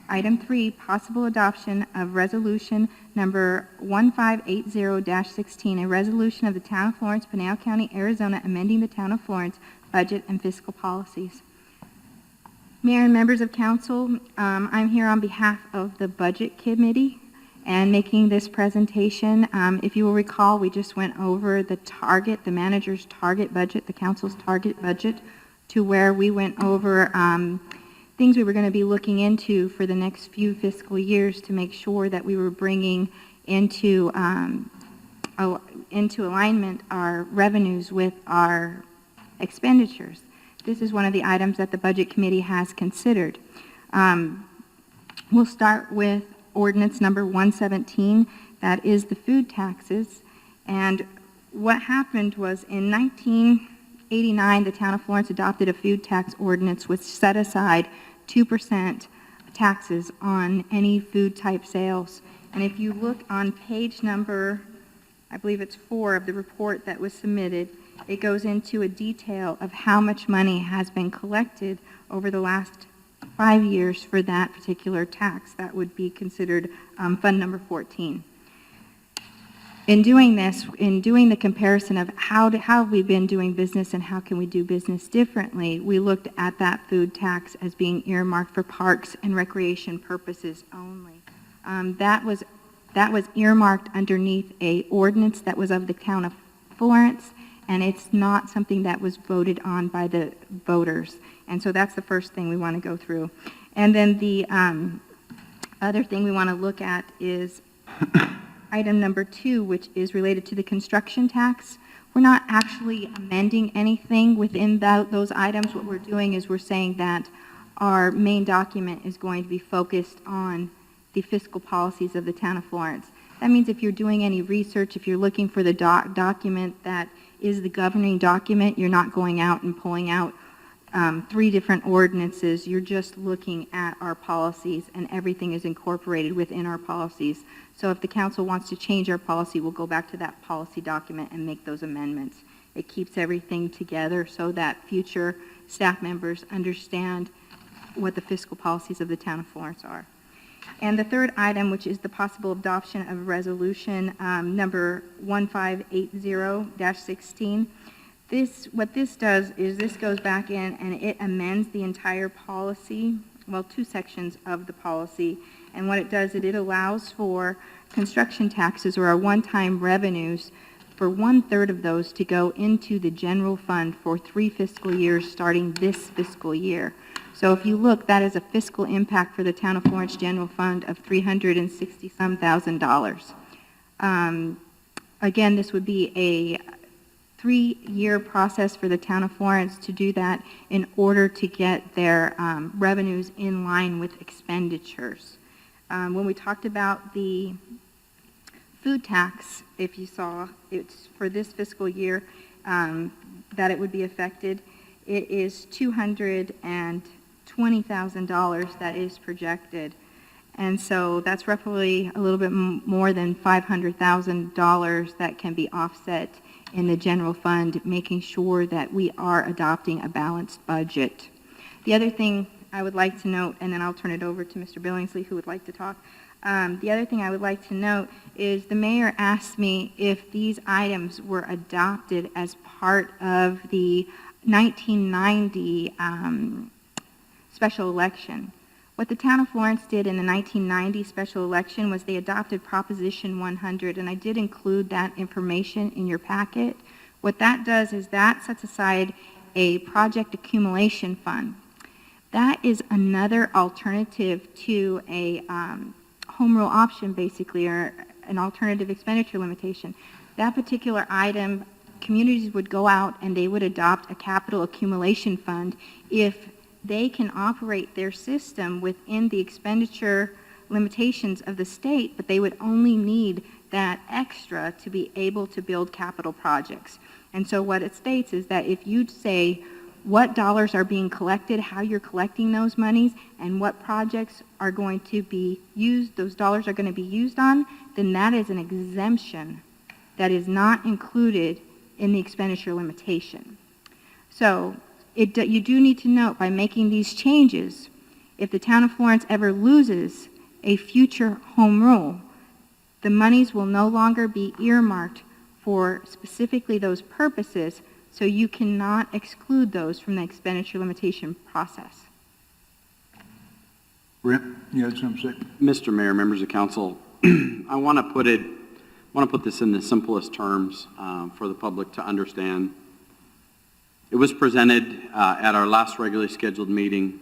Item 3, possible adoption of resolution number 1580-16, a resolution of the Town of Florence, Pinal County, Arizona, amending the Town of Florence budget and fiscal policies. Mayor and members of council, I'm here on behalf of the Budget Committee and making this presentation. If you will recall, we just went over the manager's target budget, the council's target budget, to where we went over things we were going to be looking into for the next few fiscal years to make sure that we were bringing into alignment our revenues with our expenditures. This is one of the items that the Budget Committee has considered. We'll start with ordinance number 117, that is the food taxes. And what happened was in 1989, the Town of Florence adopted a food tax ordinance which set aside 2% taxes on any food type sales. And if you look on page number, I believe it's 4 of the report that was submitted, it goes into a detail of how much money has been collected over the last 5 years for that particular tax. That would be considered fund number 14. In doing this, in doing the comparison of how have we been doing business and how can we do business differently, we looked at that food tax as being earmarked for parks and recreation purposes only. That was earmarked underneath a ordinance that was of the Town of Florence, and it's not something that was voted on by the voters. And so that's the first thing we want to go through. And then the other thing we want to look at is item number 2, which is related to the construction tax. We're not actually amending anything within those items. What we're doing is we're saying that our main document is going to be focused on the fiscal policies of the Town of Florence. That means if you're doing any research, if you're looking for the document that is the governing document, you're not going out and pulling out 3 different ordinances. You're just looking at our policies, and everything is incorporated within our policies. So if the council wants to change our policy, we'll go back to that policy document and make those amendments. It keeps everything together so that future staff members understand what the fiscal policies of the Town of Florence are. And the third item, which is the possible adoption of resolution number 1580-16. What this does is this goes back in and it amends the entire policy, well, 2 sections of the policy. And what it does is it allows for construction taxes or our one-time revenues for 1/3 of those to go into the general fund for 3 fiscal years starting this fiscal year. So if you look, that is a fiscal impact for the Town of Florence General Fund of $360,000. Again, this would be a 3-year process for the Town of Florence to do that in order to get their revenues in line with expenditures. When we talked about the food tax, if you saw, it's for this fiscal year that it would be affected. It is $20,000 that is projected. And so that's roughly a little bit more than $500,000 that can be offset in the general fund, making sure that we are adopting a balanced budget. The other thing I would like to note, and then I'll turn it over to Mr. Billingsley, who would like to talk. The other thing I would like to note is the mayor asked me if these items were adopted as part of the 1990 special election. What the town of Florence did in the 1990 special election was they adopted Proposition 100, and I did include that information in your packet. What that does is that sets aside a project accumulation fund. That is another alternative to a home rule option, basically, or an alternative expenditure limitation. That particular item, communities would go out and they would adopt a capital accumulation fund if they can operate their system within the expenditure limitations of the state, but they would only need that extra to be able to build capital projects. And so what it states is that if you say what dollars are being collected, how you're collecting those monies, and what projects are going to be used, those dollars are going to be used on, then that is an exemption that is not included in the expenditure limitation. So you do need to note, by making these changes, if the town of Florence ever loses a future home rule, the monies will no longer be earmarked for specifically those purposes, so you cannot exclude those from the expenditure limitation process. Brent, you had something to say? Mr. Mayor, members of council, I want to put this in the simplest terms for the public to understand. It was presented at our last regularly scheduled meeting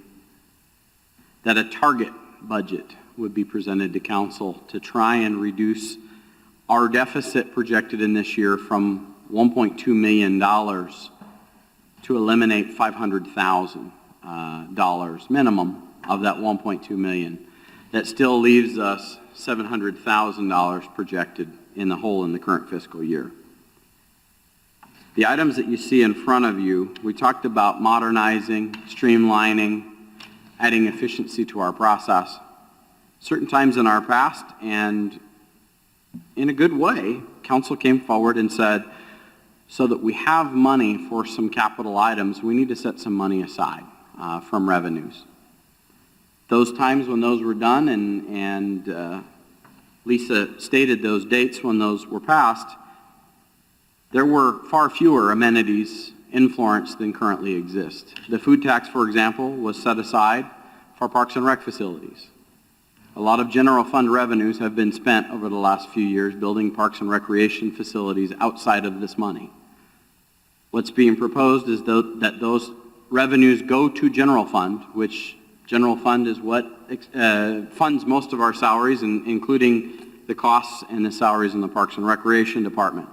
that a target budget would be presented to council to try and reduce our deficit projected in this year from $1.2 million to eliminate $500,000 minimum of that $1.2 million. That still leaves us $700,000 projected in the hole in the current fiscal year. The items that you see in front of you, we talked about modernizing, streamlining, adding efficiency to our process. Certain times in our past, and in a good way, council came forward and said, so that we have money for some capital items, we need to set some money aside from revenues. Those times when those were done, and Lisa stated those dates when those were passed, there were far fewer amenities in Florence than currently exist. The food tax, for example, was set aside for parks and rec facilities. A lot of general fund revenues have been spent over the last few years building parks and recreation facilities outside of this money. What's being proposed is that those revenues go to general fund, which general fund is what funds most of our salaries, including the costs and the salaries in the Parks and Recreation Department.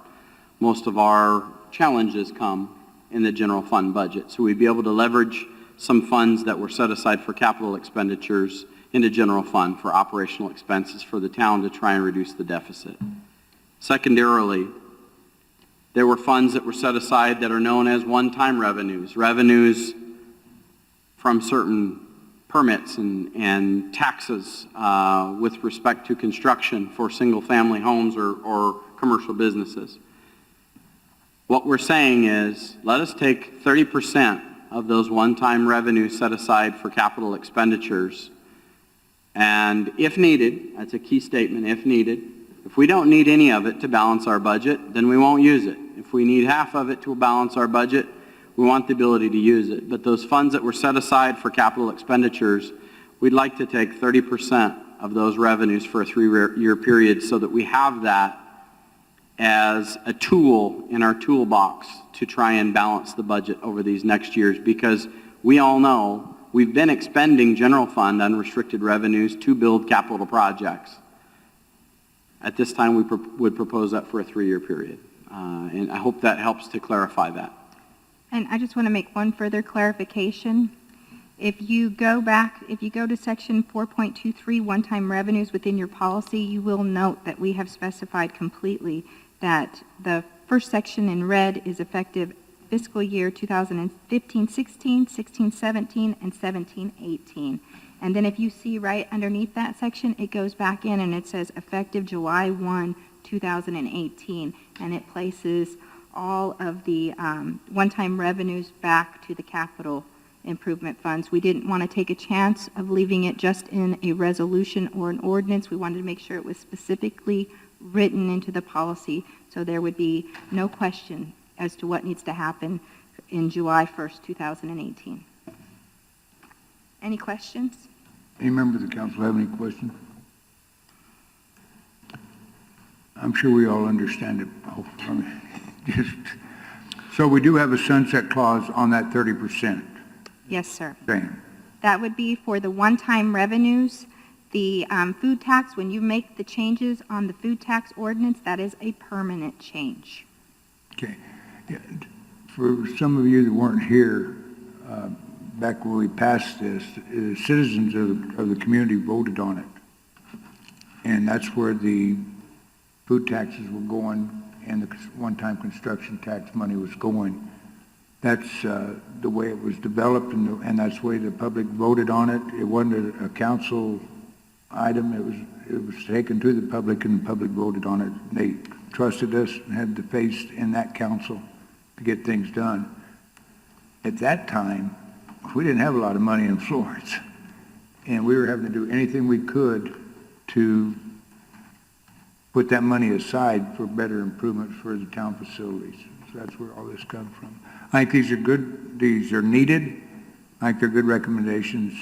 Most of our challenges come in the general fund budget. So we'd be able to leverage some funds that were set aside for capital expenditures into general fund for operational expenses for the town to try and reduce the deficit. Secondarily, there were funds that were set aside that are known as one-time revenues, revenues from certain permits and taxes with respect to construction for single-family homes or commercial businesses. What we're saying is, let us take 30% of those one-time revenues set aside for capital expenditures, and if needed, that's a key statement, if needed, if we don't need any of it to balance our budget, then we won't use it. If we need half of it to balance our budget, we want the ability to use it. But those funds that were set aside for capital expenditures, we'd like to take 30% of those revenues for a 3-year period so that we have that as a tool in our toolbox to try and balance the budget over these next years, because we all know we've been expending general fund unrestricted revenues to build capital projects. At this time, we would propose that for a 3-year period. And I hope that helps to clarify that. And I just want to make one further clarification. If you go to section 4.23, one-time revenues within your policy, you will note that we have specified completely that the first section in red is effective fiscal year 2015-16, 16-17, and 17-18. And then if you see right underneath that section, it goes back in and it says effective July 1, 2018, and it places all of the one-time revenues back to the capital improvement funds. We didn't want to take a chance of leaving it just in a resolution or an ordinance. We wanted to make sure it was specifically written into the policy so there would be no question as to what needs to happen in July 1st, 2018. Any questions? Any member of the council have any questions? I'm sure we all understand it. So we do have a sunset clause on that 30%. Yes, sir. Okay. That would be for the one-time revenues. The food tax, when you make the changes on the food tax ordinance, that is a permanent change. Okay. Yeah, for some of you that weren't here, back when we passed this, citizens of the community voted on it. And that's where the food taxes were going and the one-time construction tax money was going. That's the way it was developed, and that's the way the public voted on it. It wasn't a council item. It was taken to the public, and the public voted on it. They trusted us and had the faith in that council to get things done. At that time, we didn't have a lot of money in Florence, and we were having to do anything we could to put that money aside for better improvements for the town facilities. So that's where all this comes from. I think these are good, these are needed. I think they're good recommendations.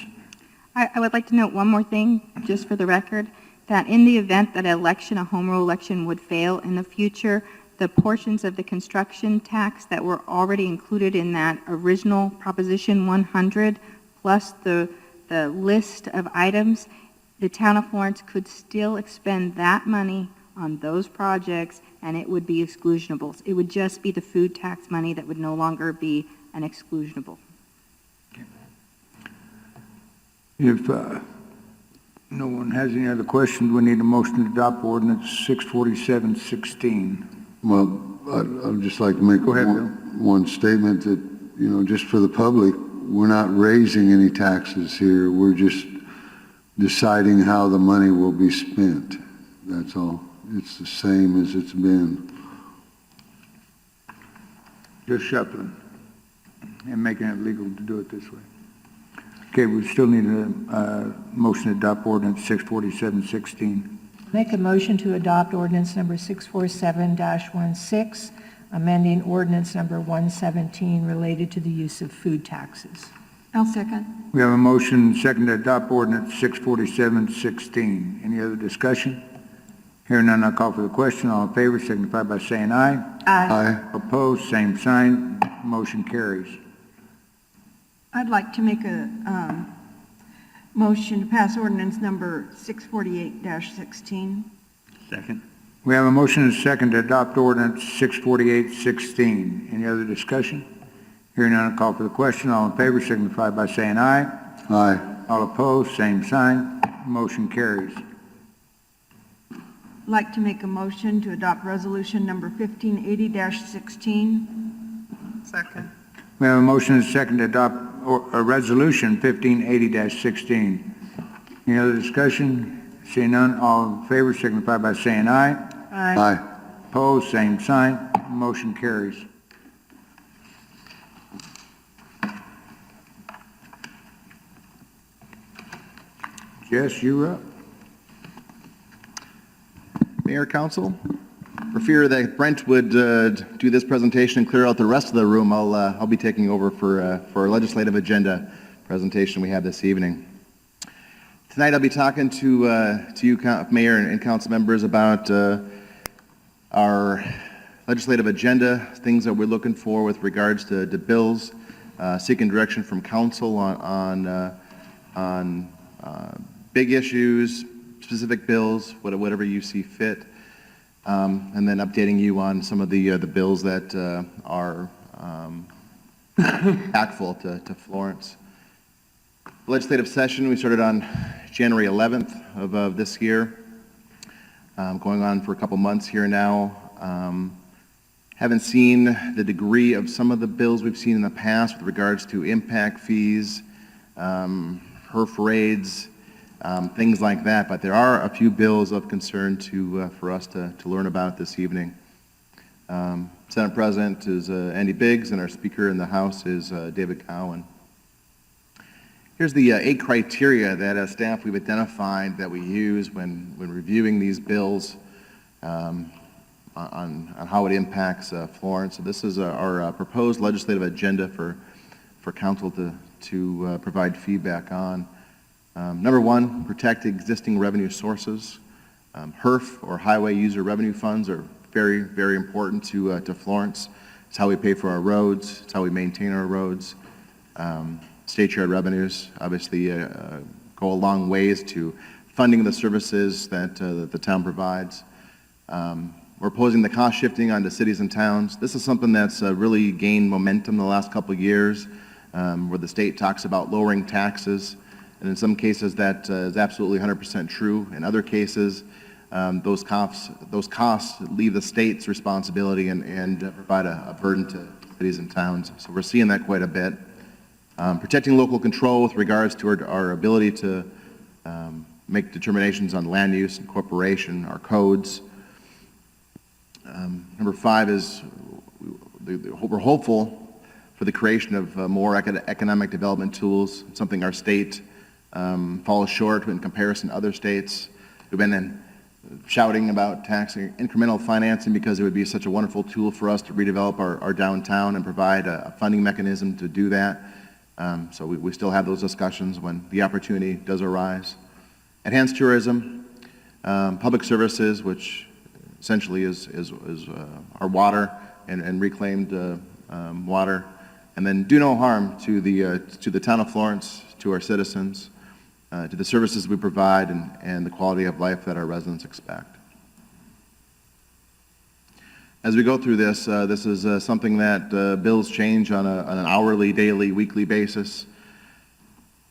I would like to note one more thing, just for the record, that in the event that a home rule election would fail in the future, the portions of the construction tax that were already included in that original Proposition 100, plus the list of items, the town of Florence could still expend that money on those projects, and it would be exclusionables. It would just be the food tax money that would no longer be an exclusionable. If no one has any other questions, we need a motion to adopt ordinance 647-16. Well, I'd just like to make Go ahead, Bill. one statement that, just for the public, we're not raising any taxes here. We're just deciding how the money will be spent. That's all. It's the same as it's been. Just shuffling and making it legal to do it this way. Okay, we still need a motion to adopt ordinance 647-16. Make a motion to adopt ordinance number 647-16, amending ordinance number 117 related to the use of food taxes. I'll second. We have a motion second to adopt ordinance 647-16. Any other discussion? Hearing none, I'll call for the question. All in favor signify by saying aye. Aye. Opposed, same sign. Motion carries. I'd like to make a motion to pass ordinance number 648-16. Second. We have a motion and a second to adopt ordinance 648-16. Any other discussion? Hearing none, I'll call for the question. All in favor signify by saying aye. Aye. All opposed, same sign. Motion carries. I'd like to make a motion to adopt resolution number 1580-16. Second. We have a motion and a second to adopt a resolution 1580-16. Any other discussion? Seeing none, all in favor signify by saying aye. Aye. Opposed, same sign. Motion carries. Jess, you're up. Mayor, Council, for fear that Brent would do this presentation and clear out the rest of the room, I'll be taking over for our legislative agenda presentation we have this evening. Tonight I'll be talking to you, Mayor and Council members, about our legislative agenda, things that we're looking for with regards to bills, seeking direction from Council on big issues, specific bills, whatever you see fit, and then updating you on some of the bills that are impactful to Florence. The legislative session, we started on January 11th of this year, going on for a couple months here now. Haven't seen the degree of some of the bills we've seen in the past with regards to impact fees, HERF raids, things like that, but there are a few bills of concern for us to learn about this evening. Senate President is Andy Biggs, and our Speaker in the House is David Cowan. Here's the 8 criteria that as staff we've identified that we use when reviewing these bills on how it impacts Florence. So this is our proposed legislative agenda for council to provide feedback on. Number 1, protect existing revenue sources. HERF, or Highway User Revenue Funds, are very, very important to Florence. It's how we pay for our roads. It's how we maintain our roads. State share revenues obviously go a long ways to funding the services that the town provides. We're opposing the cost shifting onto cities and towns. This is something that's really gained momentum the last couple of years, where the state talks about lowering taxes, and in some cases that is absolutely 100% true. In other cases, those costs leave the state's responsibility and provide a burden to cities and towns. So we're seeing that quite a bit. Protecting local control with regards to our ability to make determinations on land use and corporation, our codes. Number 5 is we're hopeful for the creation of more economic development tools, something our state falls short in comparison to other states. We've been shouting about taxing incremental financing because it would be such a wonderful tool for us to redevelop our downtown and provide a funding mechanism to do that. So we still have those discussions when the opportunity does arise. Enhanced tourism, public services, which essentially is our water and reclaimed water, and then do no harm to the town of Florence, to our citizens, to the services we provide, and the quality of life that our residents expect. As we go through this, this is something that bills change on an hourly, daily, weekly basis.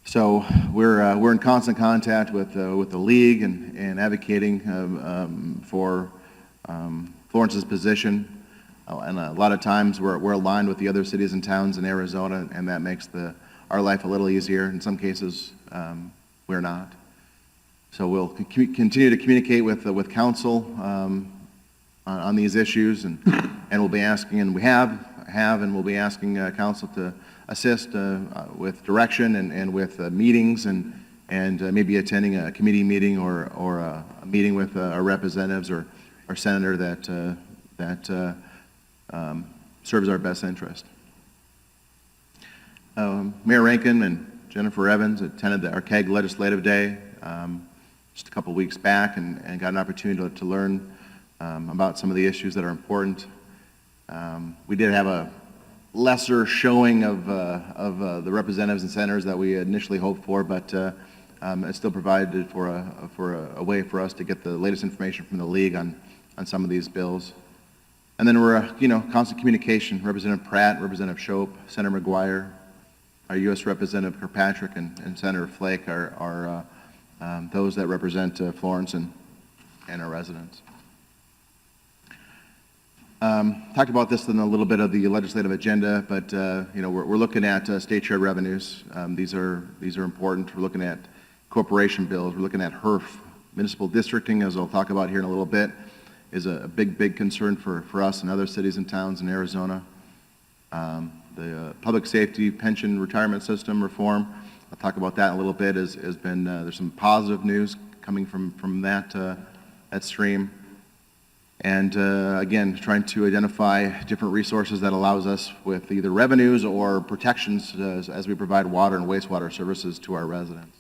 So we're in constant contact with the league and advocating for Florence's position. And a lot of times we're aligned with the other cities and towns in Arizona, and that makes our life a little easier. In some cases, we're not. So we'll continue to communicate with council on these issues, and we'll be asking, and we have and we'll be asking council to assist with direction and with meetings and maybe attending a committee meeting or a meeting with our representatives or our senator that serves our best interest. Mayor Rankin and Jennifer Evans attended our KEG Legislative Day just a couple weeks back and got an opportunity to learn about some of the issues that are important. We did have a lesser showing of the representatives and senators that we initially hoped for, but it still provided for a way for us to get the latest information from the league on some of these bills. And then we're constant communication. Representative Pratt, Representative Shope, Senator McGuire, our U.S. Representative Kirkpatrick, and Senator Flake are those that represent Florence and our residents. Talked about this in a little bit of the legislative agenda, but we're looking at state share revenues. These are important. We're looking at corporation bills. We're looking at HERF. Municipal districting, as I'll talk about here in a little bit, is a big concern for us and other cities and towns in Arizona. The public safety pension retirement system reform, I'll talk about that in a little bit, has been, there's some positive news coming from that stream. And again, trying to identify different resources that allows us with either revenues or protections as we provide water and wastewater services to our residents.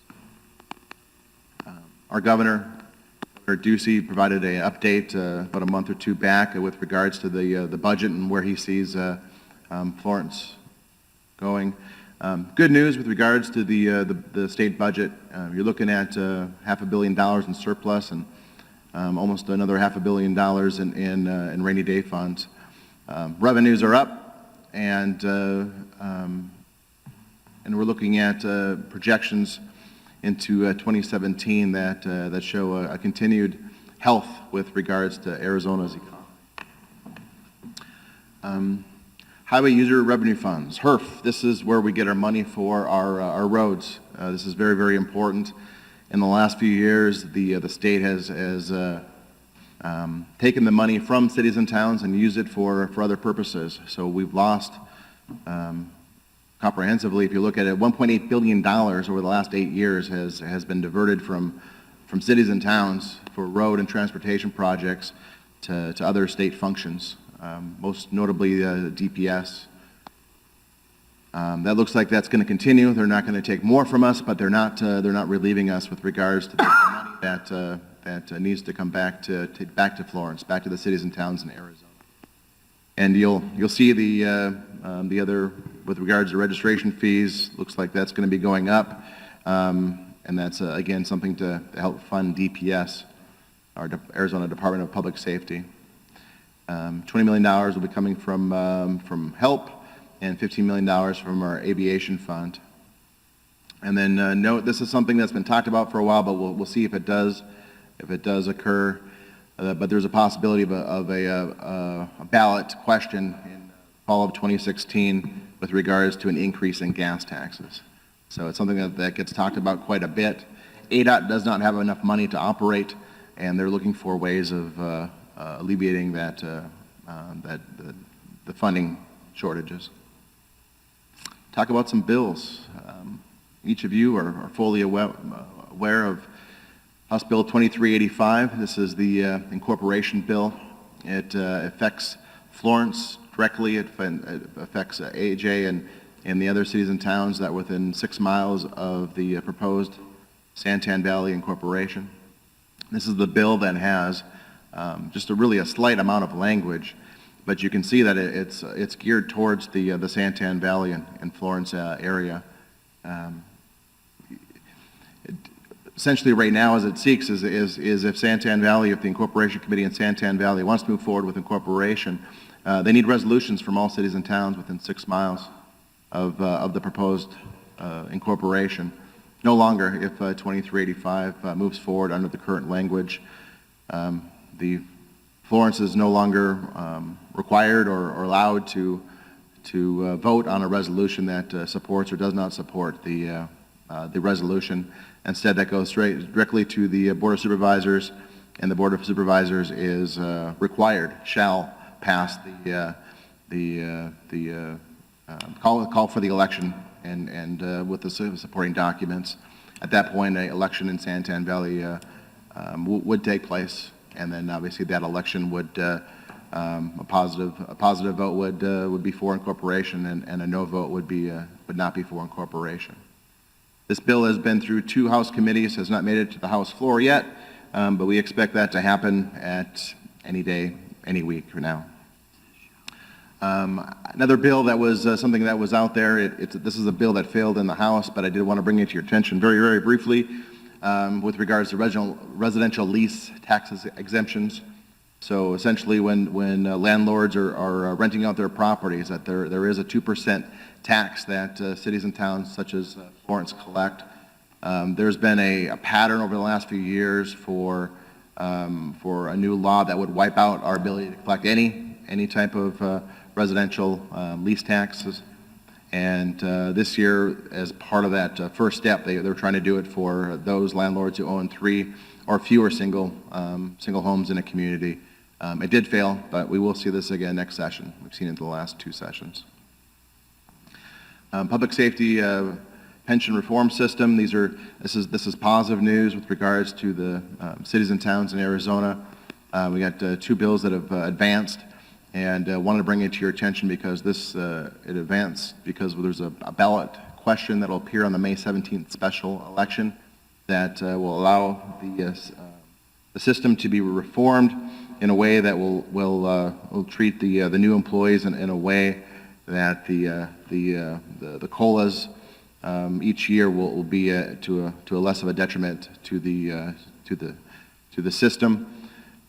Our Governor Ducey, provided an update about a month or two back with regards to the budget and where he sees Florence going. Good news with regards to the state budget. You're looking at $500 million in surplus and almost another $500 million in rainy day funds. Revenues are up, and we're looking at projections into 2017 that show a continued health with regards to Arizona's economy. Highway user revenue funds, HERF. This is where we get our money for our roads. This is very, very important. In the last few years, the state has taken the money from cities and towns and used it for other purposes. So we've lost comprehensively, if you look at it, $1.8 billion over the last 8 years has been diverted from cities and towns for road and transportation projects to other state functions, most notably DPS. That looks like that's going to continue. They're not going to take more from us, but they're not relieving us with regards to the money that needs to come back to Florence, back to the cities and towns in Arizona. And you'll see the other, with regards to registration fees, looks like that's going to be going up, and that's again something to help fund DPS, our Arizona Department of Public Safety. $20 million will be coming from HELP, and $15 million from our aviation fund. And then note, this is something that's been talked about for a while, but we'll see if it does occur. But there's a possibility of a ballot question in fall of 2016 with regards to an increase in gas taxes. So it's something that gets talked about quite a bit. ADOT does not have enough money to operate, and they're looking for ways of alleviating the funding shortages. Talk about some bills. Each of you are fully aware of House Bill 2385. This is the incorporation bill. It affects Florence directly. It affects AJ and the other cities and towns that are within 6 miles of the proposed Santan Valley incorporation. This is the bill that has just really a slight amount of language, but you can see that it's geared towards the Santan Valley and Florence area. Essentially right now, as it seeks is if Santan Valley, if the Incorporation Committee in Santan Valley wants to move forward with incorporation, they need resolutions from all cities and towns within 6 miles of the proposed incorporation. No longer if 2385 moves forward under the current language. The Florence is no longer required or allowed to vote on a resolution that supports or does not support the resolution. Instead, that goes directly to the Board of Supervisors, and the Board of Supervisors is required, shall pass call for the election and with the supporting documents. At that point, an election in Santan Valley would take place, and then obviously that election would a positive vote would be for incorporation, and a no vote would not be for incorporation. This bill has been through 2 House committees, has not made it to the House floor yet, but we expect that to happen at any day, any week from now. Another bill that was something that was out there, this is a bill that failed in the House, but I did want to bring it to your attention very, very briefly with regards to residential lease tax exemptions. So essentially when landlords are renting out their properties, that there is a 2% tax that cities and towns such as Florence collect. There's been a pattern over the last few years for a new law that would wipe out our ability to collect any type of residential lease taxes. And this year, as part of that first step, they're trying to do it for those landlords who own 3 or fewer single homes in a community. It did fail, but we will see this again next session. We've seen it in the last 2 sessions. Public safety pension reform system. This is positive news with regards to the cities and towns in Arizona. We got 2 bills that have advanced, and wanted to bring it to your attention because it advanced because there's a ballot question that will appear on the May 17th special election that will allow the system to be reformed in a way that will treat the new employees in a way that the COLAs each year will be to a less of a detriment to the system.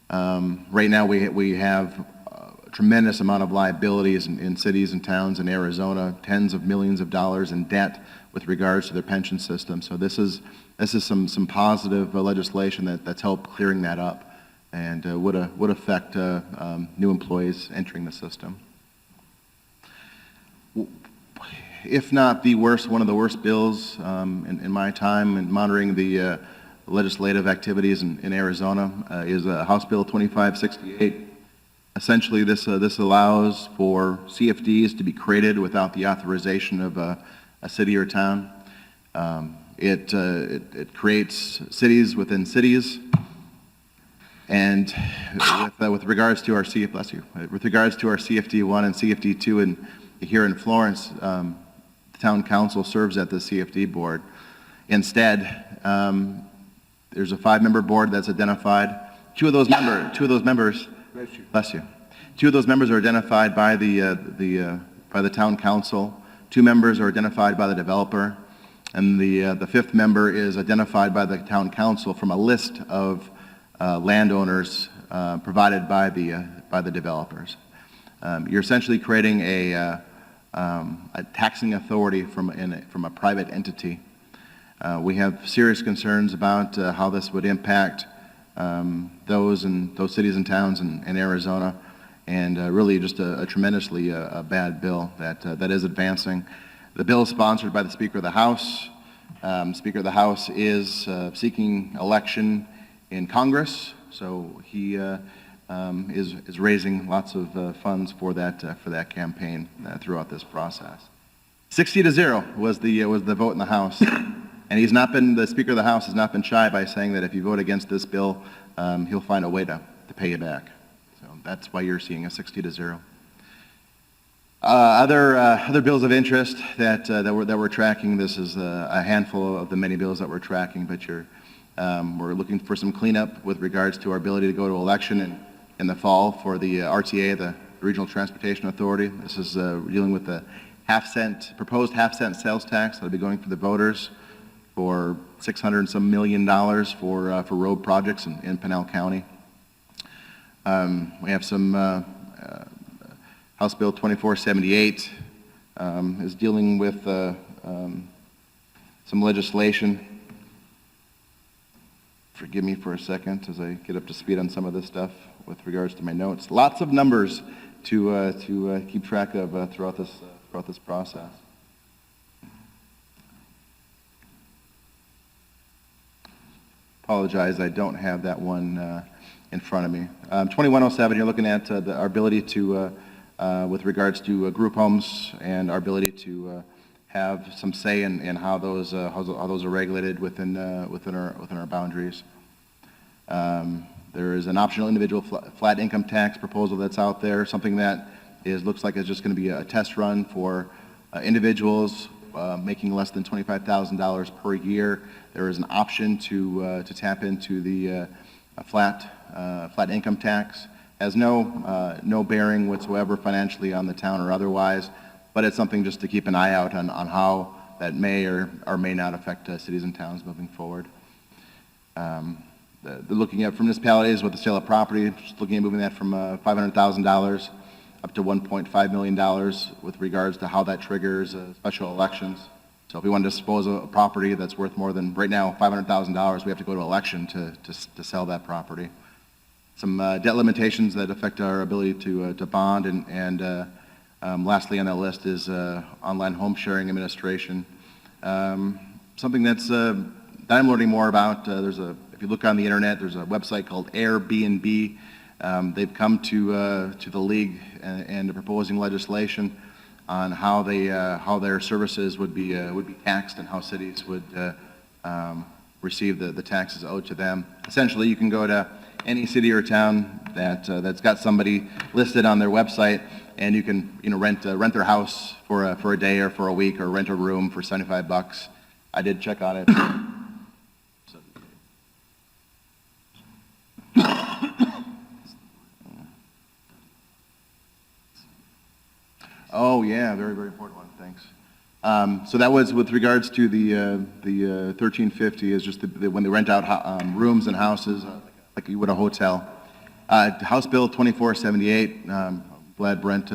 Right now we have a tremendous amount of liabilities in cities and towns in Arizona, tens of millions of dollars in debt with regards to their pension system. So this is some positive legislation that's helped clearing that up and would affect new employees entering the system. if not the worst, one of the worst bills in my time in monitoring the legislative activities in Arizona is House Bill 2568. Essentially, this allows for CFDs to be created without the authorization of a city or town. It creates cities within cities. And with regards to our with regards to our CFD1 and CFD2 and here in Florence, the town council serves at the CFD board. Instead, there's a 5-member board that's identified. Two of those members, bless you. Two of those members are identified by the town council. 2 members are identified by the developer, and the 5th member is identified by the town council from a list of landowners provided by the developers. You're essentially creating a taxing authority from a private entity. We have serious concerns about how this would impact those cities and towns in Arizona, and really just a tremendously bad bill that is advancing. The bill is sponsored by the Speaker of the House. Speaker of the House is seeking election in Congress, so he is raising lots of funds for that campaign throughout this process. 60-0 was the vote in the House, and the Speaker of the House has not been shy by saying that if you vote against this bill, he'll find a way to pay you back. So that's why you're seeing a 60-0. Other bills of interest that we're tracking. This is a handful of the many bills that we're tracking, but we're looking for some cleanup with regards to our ability to go to election in the fall for the RTA, the Regional Transportation Authority. This is dealing with the proposed half-cent sales tax that'll be going for the voters for $600 and some million for road projects in Pinal County. We have some House Bill 2478 is dealing with some legislation. Forgive me for a second as I get up to speed on some of this stuff with regards to my notes. Lots of numbers to keep track of throughout this process. Apologize, I don't have that one in front of me. 2107, you're looking at our ability to, with regards to group homes and our ability to have some say in how those are regulated within our boundaries. There is an optional individual flat income tax proposal that's out there, something that looks like it's just going to be a test run for individuals making less than $25,000 per year. There is an option to tap into the flat income tax. Has no bearing whatsoever financially on the town or otherwise, but it's something just to keep an eye out on how that may or may not affect cities and towns moving forward. Looking at for municipalities with the sale of property, just looking at moving that from $500,000 up to $1.5 million with regards to how that triggers special elections. So if we want to dispose of a property that's worth more than, right now, $500,000, we have to go to election to sell that property. Some debt limitations that affect our ability to bond, and lastly on that list is online home sharing administration. Something that I'm learning more about. If you look on the internet, there's a website called Airbnb. They've come to the league and proposing legislation on how their services would be taxed and how cities would receive the taxes owed to them. Essentially, you can go to any city or town that's got somebody listed on their website, and you can rent their house for a day or for a week, or rent a room for $75. I did check on it. Oh yeah, very, very important one. Thanks. So that was with regards to the 1350 is just when they rent out rooms and houses like you would a hotel. House Bill 2478. Glad Brent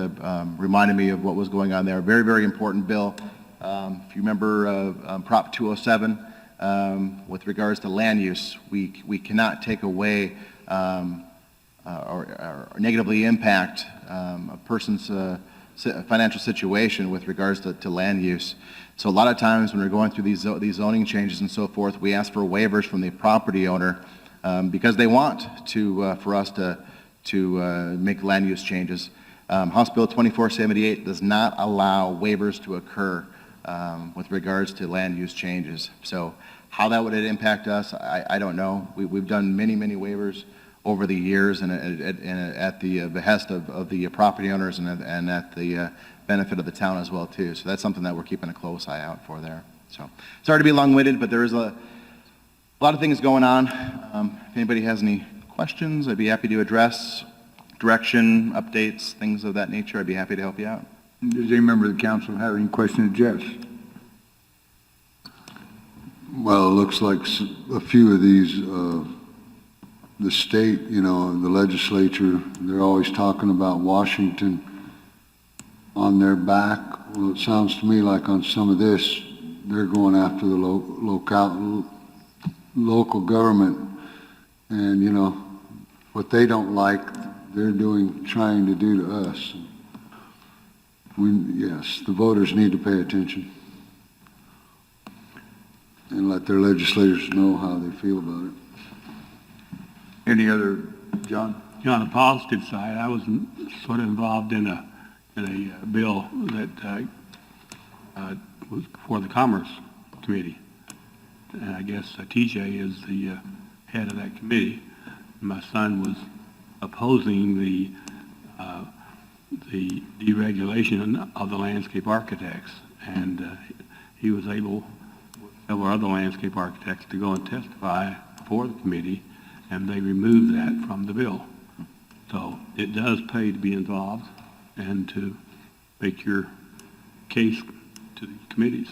reminded me of what was going on there. Very, very important bill. If you remember Prop 207 with regards to land use, we cannot take away or negatively impact a person's financial situation with regards to land use. So a lot of times when we're going through these zoning changes and so forth, we ask for waivers from the property owner because they want to for us to make land use changes. House Bill 2478 does not allow waivers to occur with regards to land use changes. So how that would impact us, I don't know. We've done many waivers over the years and at the behest of the property owners and at the benefit of the town as well too. So that's something that we're keeping a close eye out for there. So sorry to be long-winded, but there is a lot of things going on. If anybody has any questions, I'd be happy to address. Direction, updates, things of that nature, I'd be happy to help you out. Does any member of the council have any questions of Jess? Well, it looks like a few of these, the state, you know, the legislature, they're always talking about Washington on their back. Well, it sounds to me like on some of this, they're going after the local government. And, you know, what they don't like, they're trying to do to us. Yes, the voters need to pay attention and let their legislators know how they feel about it. Any other, John? On the positive side, I was sort of involved in a bill that was before the Commerce Committee. And I guess TJ is the head of that committee. My son was opposing the deregulation of the landscape architects, and he was able, with several other landscape architects, to go and testify for the committee, and they removed that from the bill. So it does pay to be involved and to make your case to the committees.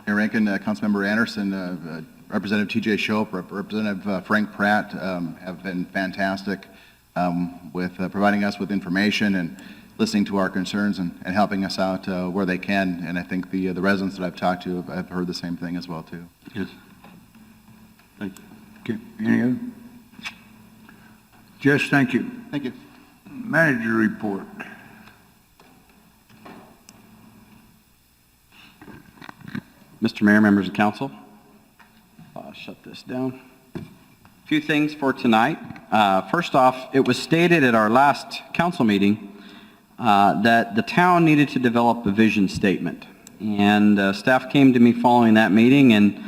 Mayor Rankin, Councilmember Anderson, Representative T.J. Shope, Representative Frank Pratt have been fantastic with providing us with information and listening to our concerns and helping us out where they can. And I think the residents that I've talked to have heard the same thing as well too. Yes. Thank you. Okay, any other? Jess, thank you. Thank you. Manager report. Mr. Mayor, members of council, I'll shut this down. A few things for tonight. First off, it was stated at our last council meeting that the town needed to develop a vision statement. And staff came to me following that meeting, and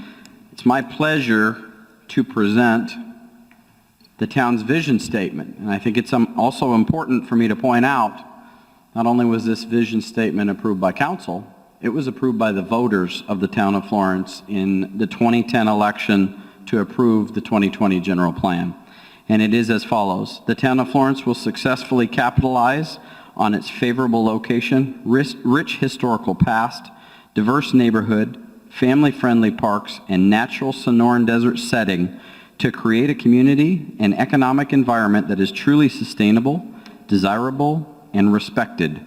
it's my pleasure to present the town's vision statement. And I think it's also important for me to point out, not only was this vision statement approved by council, it was approved by the voters of the town of Florence in the 2010 election to approve the 2020 general plan. And it is as follows. The town of Florence will successfully capitalize on its favorable location, rich historical past, diverse neighborhood, family-friendly parks, and natural Sonoran Desert setting to create a community and economic environment that is truly sustainable, desirable, and respected.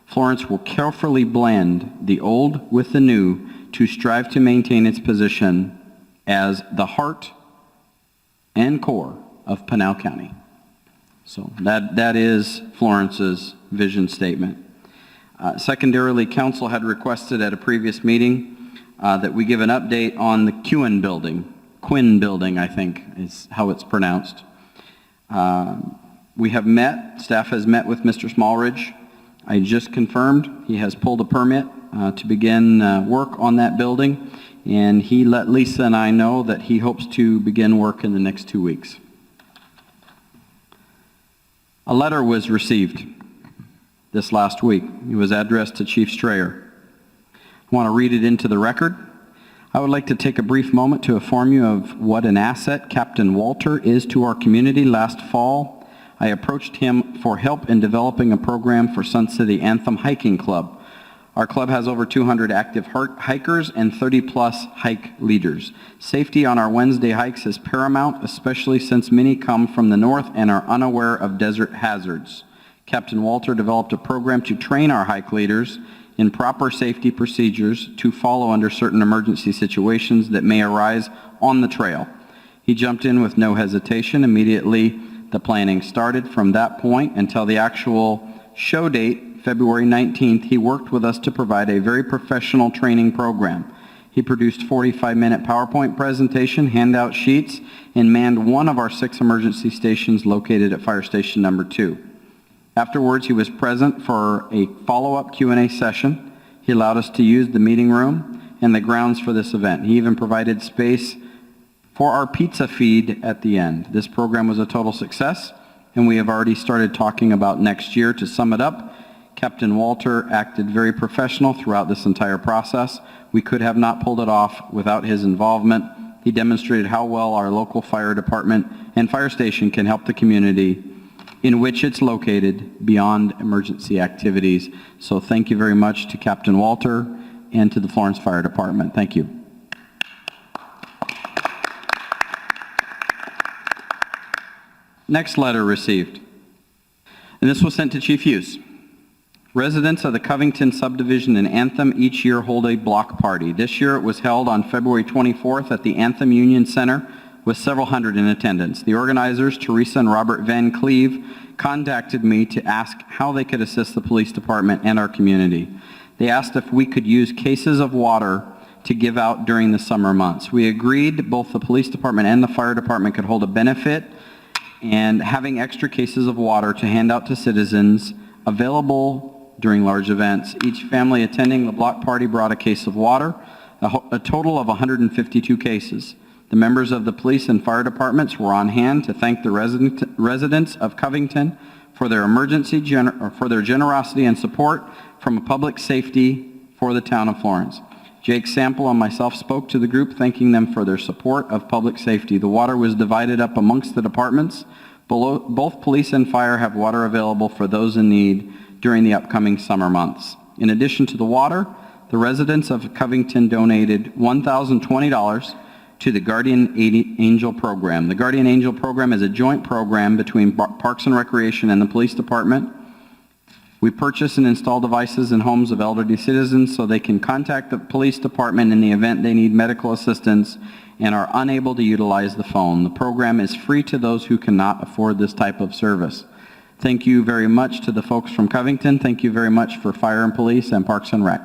Florence will carefully blend the old with the new to strive to maintain its position as the heart and core of Pinal County. So that is Florence's vision statement. Secondarily, council had requested at a previous meeting that we give an update on the Quinn building, I think is how it's pronounced. We have met, staff has met with Mr. Smallridge. I just confirmed he has pulled a permit to begin work on that building, and he let Lisa and I know that he hopes to begin work in the next 2 weeks. A letter was received this last week. It was addressed to Chief Strayer. I want to read it into the record. I would like to take a brief moment to inform you of what an asset Captain Walter is to our community. Last fall, I approached him for help in developing a program for Sun City Anthem Hiking Club. Our club has over 200 active hikers and 30-plus hike leaders. Safety on our Wednesday hikes is paramount, especially since many come from the north and are unaware of desert hazards. Captain Walter developed a program to train our hike leaders in proper safety procedures to follow under certain emergency situations that may arise on the trail. He jumped in with no hesitation. Immediately, the planning started from that point until the actual show date February 19th, he worked with us to provide a very professional training program. He produced 45-minute PowerPoint presentation, handout sheets, and manned one of our 6 emergency stations located at Fire Station number 2. Afterwards, he was present for a follow-up Q&A session. He allowed us to use the meeting room and the grounds for this event. He even provided space for our pizza feed at the end. This program was a total success, and we have already started talking about next year. To sum it up, Captain Walter acted very professional throughout this entire process. We could have not pulled it off without his involvement. He demonstrated how well our local fire department and fire station can help the community in which it's located beyond emergency activities. So thank you very much to Captain Walter and to the Florence Fire Department. Thank you. Next letter received, and this was sent to Chief Hughes. Residents of the Covington subdivision in Anthem each year hold a block party. This year it was held on February 24th at the Anthem Union Center with several hundred in attendance. The organizers, Teresa and Robert Van Cleve, contacted me to ask how they could assist the police department and our community. They asked if we could use cases of water to give out during the summer months. We agreed both the police department and the fire department could hold a benefit and having extra cases of water to hand out to citizens available during large events. Each family attending the block party brought a case of water, a total of 152 cases. The members of the police and fire departments were on hand to thank the residents of Covington for their for their generosity and support from public safety for the town of Florence. Jake Sample and myself spoke to the group, thanking them for their support of public safety. The water was divided up amongst the departments. Both police and fire have water available for those in need during the upcoming summer months. In addition to the water, the residents of Covington donated $1,020 to the Guardian Angel program. The Guardian Angel program is a joint program between Parks and Recreation and the police department. We purchase and install devices in homes of elderly citizens so they can contact the police department in the event they need medical assistance and are unable to utilize the phone. The program is free to those who cannot afford this type of service. Thank you very much to the folks from Covington. Thank you very much for Fire and Police and Parks and Rec.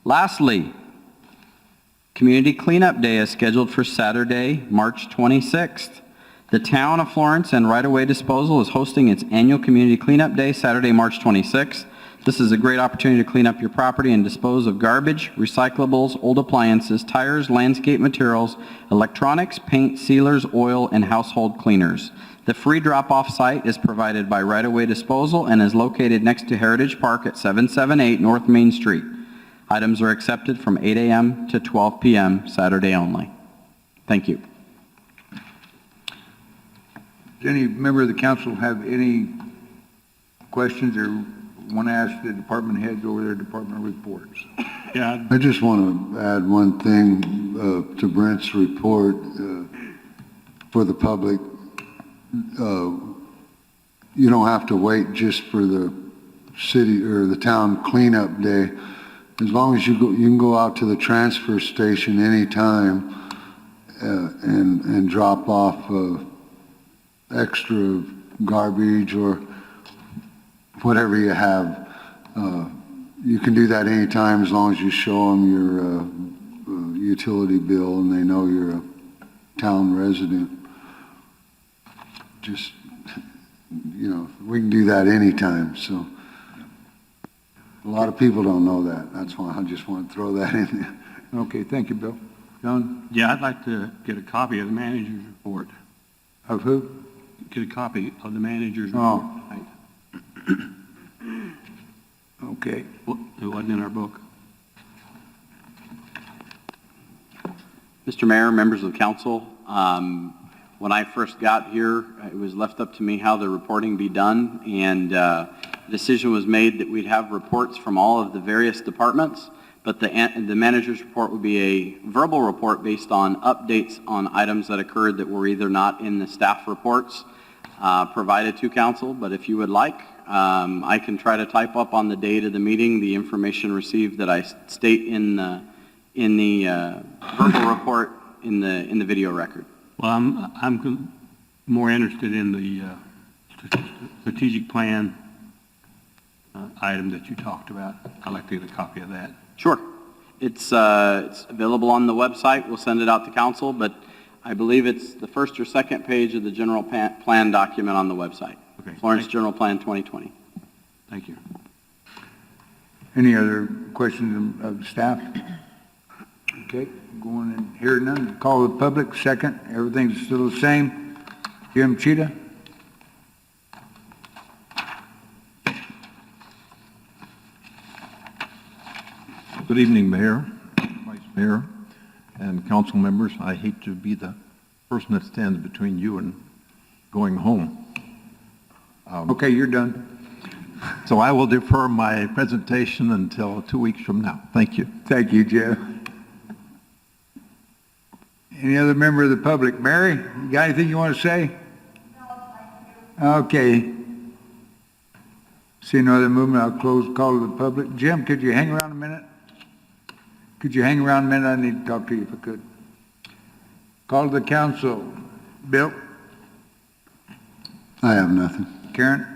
Lastly, Community Cleanup Day is scheduled for Saturday, March 26th. The town of Florence and Right-of-Way Disposal is hosting its annual Community Cleanup Day, Saturday, March 26th. This is a great opportunity to clean up your property and dispose of garbage, recyclables, old appliances, tires, landscape materials, electronics, paint, sealers, oil, and household cleaners. The free drop-off site is provided by Right-of-Way Disposal and is located next to Heritage Park at 778 North Main Street. Items are accepted from 8 a.m. to 12 p.m. Saturday only. Thank you. Does any member of the council have any questions or want to ask the department heads over their department reports? Yeah, I just want to add one thing to Brent's report for the public. You don't have to wait just for the city or the town cleanup day. As long as you can go out to the transfer station anytime and drop off extra garbage or whatever you have. You can do that anytime as long as you show them your utility bill and they know you're a town resident. Just, we can do that anytime. So a lot of people don't know that. That's why I just want to throw that in there. Okay, thank you, Bill. John? yeah, I'd like to get a copy of the manager's report. Of who? Get a copy of the manager's report. Okay. It wasn't in our book. Mr. Mayor, members of the council, when I first got here, it was left up to me how the reporting be done, and the decision was made that we'd have reports from all of the various departments, but the manager's report would be a verbal report based on updates on items that occurred that were either not in the staff reports provided to council, but if you would like, I can try to type up on the date of the meeting the information received that I state in the verbal report in the video record. Well, more interested in the strategic plan item that you talked about. I'd like to get a copy of that. Sure. It's available on the website. We'll send it out to council, but I believe it's the first or second page of the general plan document on the website. Okay. Florence General Plan 2020. Thank you. Any other questions of staff? Okay, going and hearing none. Call the public, second. Everything's still the same. Jim Cheetah? Good evening, Mayor, Vice Mayor, and council members. I hate to be the person that stands between you and going home. Okay, you're done. So I will defer my presentation until 2 weeks from now. Thank you. Thank you, Jeff. Any other member of the public? Mary, you got anything you want to say? No, okay. See no other movement, I'll close the call to the public. Jim, could you hang around a minute? Could you hang around a minute? I need to talk to you if I could. Call to the council. Bill? I have nothing. Karen?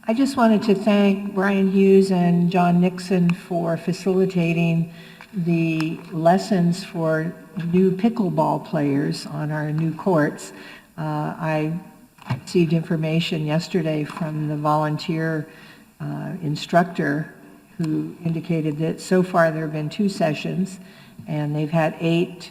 I just wanted to thank Brian Hughes and John Nixon for facilitating the lessons for new pickleball players on our new courts. I received information yesterday from the volunteer instructor who indicated that so far there have been 2 sessions, and they've had 8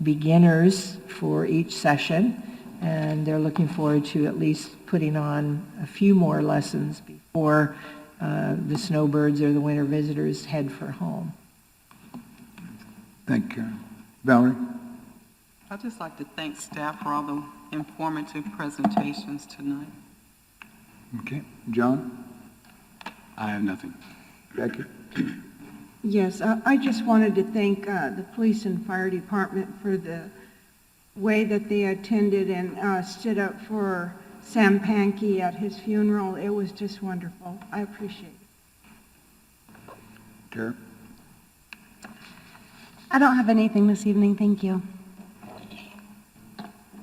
beginners for each session, and they're looking forward to at least putting on a few more lessons before the snowbirds or the winter visitors head for home. Thank you, Karen. Valerie? I'd just like to thank staff for all the informative presentations tonight. Okay. John? I have nothing. Becky? Yes, I just wanted to thank the police and fire department for the way that they attended and stood up for Sam Pankey at his funeral. It was just wonderful. I appreciate it. Tara? I don't have anything this evening, thank you.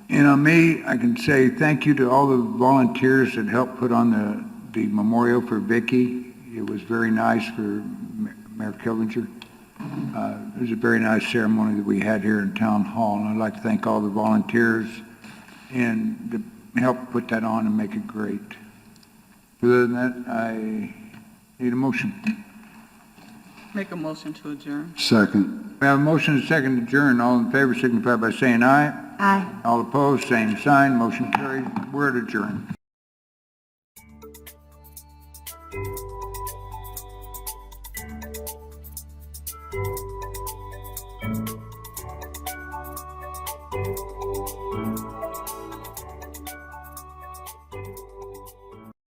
And on me, I can say thank you to all the volunteers that helped put on the memorial for Vicki. It was very nice for Mayor Killinger. It was a very nice ceremony that we had here in Town Hall, and I'd like to thank all the volunteers and to help put that on and make it great. Other than that, I need a motion. Make a motion to adjourn. Second. We have a motion and a second to adjourn. All in favor signify by saying aye. Aye. All opposed, same sign. Motion carried. We're adjourned.